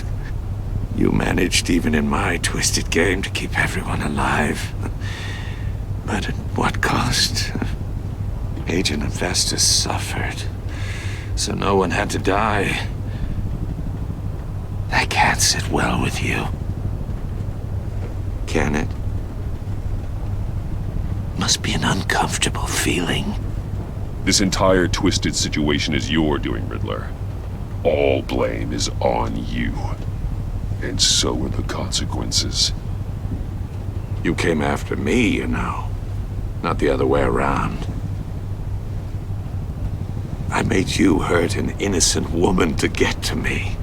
You managed, even in my twisted game, to keep everyone alive. But at what cost? Agent Investus suffered, so no one had to die. That can't sit well with you. Can it? Must be an uncomfortable feeling. This entire twisted situation is your doing, Riddler. All blame is on you. And so are the consequences. You came after me, you know. Not the other way around. I made you hurt an innocent woman to get to me.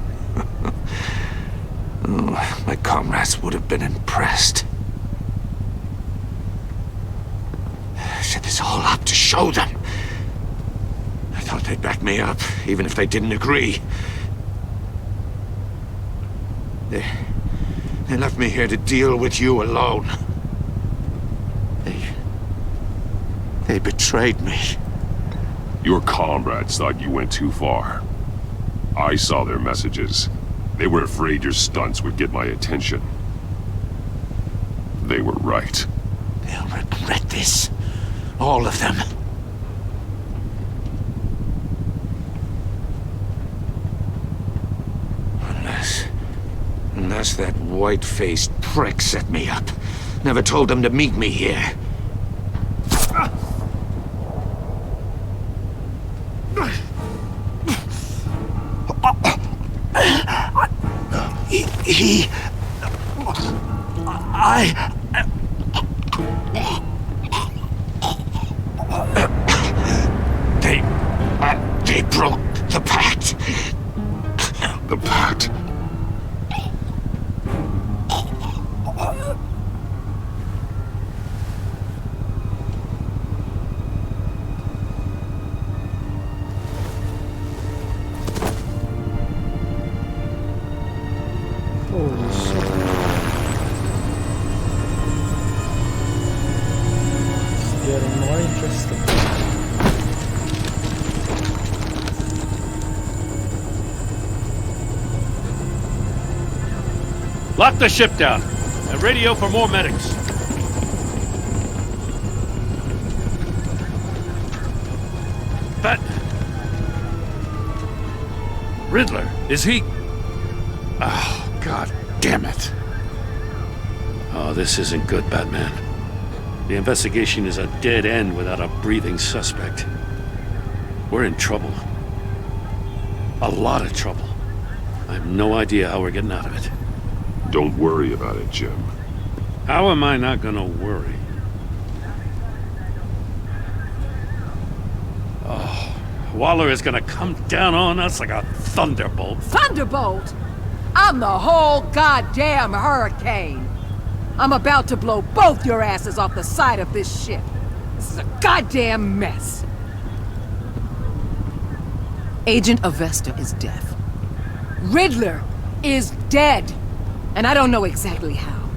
Oh, my comrades would have been impressed. I set this all up to show them. I thought they'd back me up, even if they didn't agree. They left me here to deal with you alone. They betrayed me. Your comrades thought you went too far. I saw their messages. They were afraid your stunts would get my attention. They were right. They'll regret this. All of them. Unless that white-faced prick set me up. Never told them to meet me here. They broke the pact. The pact? Holy Lock the ship down. And radio for more medics. But... Riddler, is he... Oh, God damn it. Oh, this isn't good, Batman. The investigation is a dead end without a breathing suspect. We're in trouble. A lot of trouble. I have no idea how we're getting out of it. Don't worry about it, Jim. How am I not gonna worry? Oh, Waller is gonna come down on us like a thunderbolt. Thunderbolt? I'm the whole goddamn hurricane. I'm about to blow both your asses off the side of this ship. This is a goddamn mess. Agent Avesta is dead. Riddler is dead. And I don't know exactly how.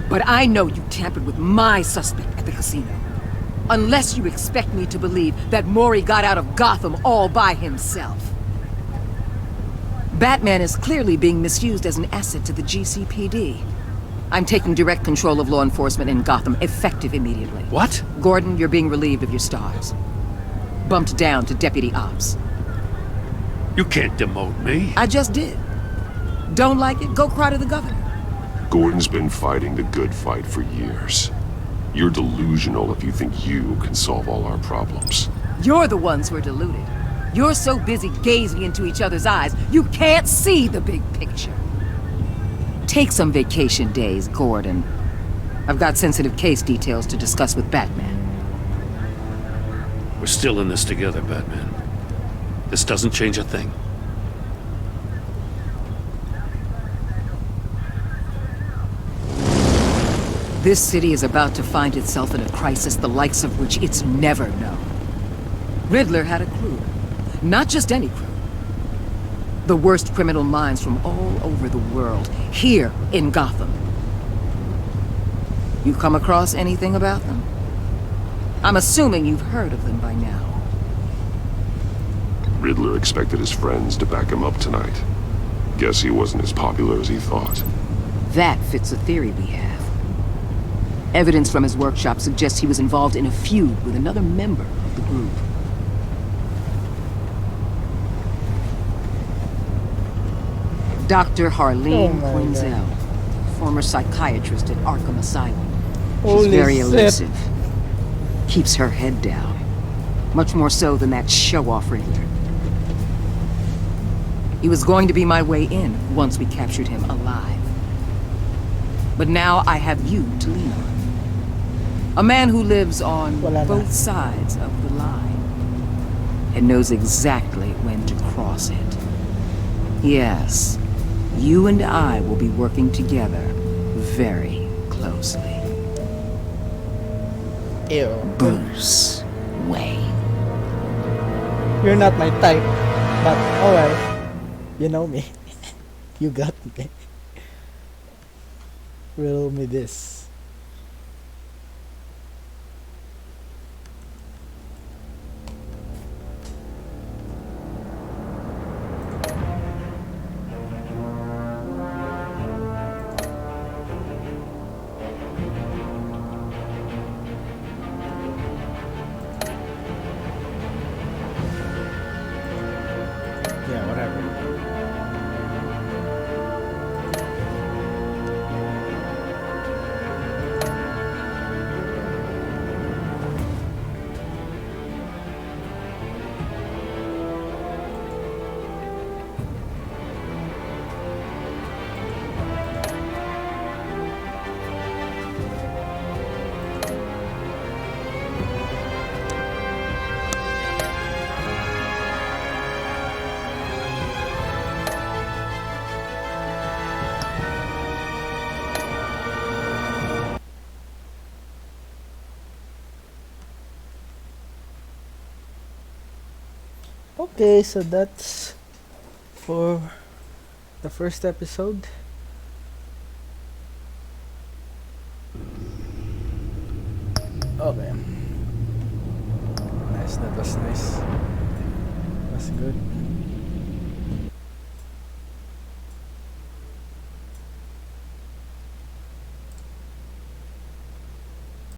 But I know you tampered with my suspect at the casino. Unless you expect me to believe that Mori got out of Gotham all by himself. Batman is clearly being misused as an asset to the GCPD. I'm taking direct control of law enforcement in Gotham, effective immediately. What? Gordon, you're being relieved of your stars. Bumped down to Deputy Ops. You can't demote me. I just did. Don't like it? Go cry to the governor. Gordon's been fighting the good fight for years. You're delusional if you think you can solve all our problems. You're the ones who are deluded. You're so busy gazing into each other's eyes, you can't see the big picture. Take some vacation days, Gordon. I've got sensitive case details to discuss with Batman. We're still in this together, Batman. This doesn't change a thing. This city is about to find itself in a crisis the likes of which it's never known. Riddler had a crew. Not just any crew. The worst criminal minds from all over the world, here in Gotham. You come across anything about them? I'm assuming you've heard of them by now. Riddler expected his friends to back him up tonight. Guess he wasn't as popular as he thought. That fits a theory we have. Evidence from his workshop suggests he was involved in a feud with another member of the group. Dr. Harleen Quinzel, former psychiatrist at Arkham Asylum. She's very elusive. Keeps her head down. Much more so than that show-off Riddler. He was going to be my way in once we captured him alive. But now I have you to lean on. A man who lives on both sides of the line and knows exactly when to cross it. Yes, you and I will be working together very closely. Ew. Bruce Wayne. You're not my type, but alright. You know me. You got me. Riddle me this. Yeah, whatever. Okay, so that's for the first episode. Okay. Nice, that was nice. That's good.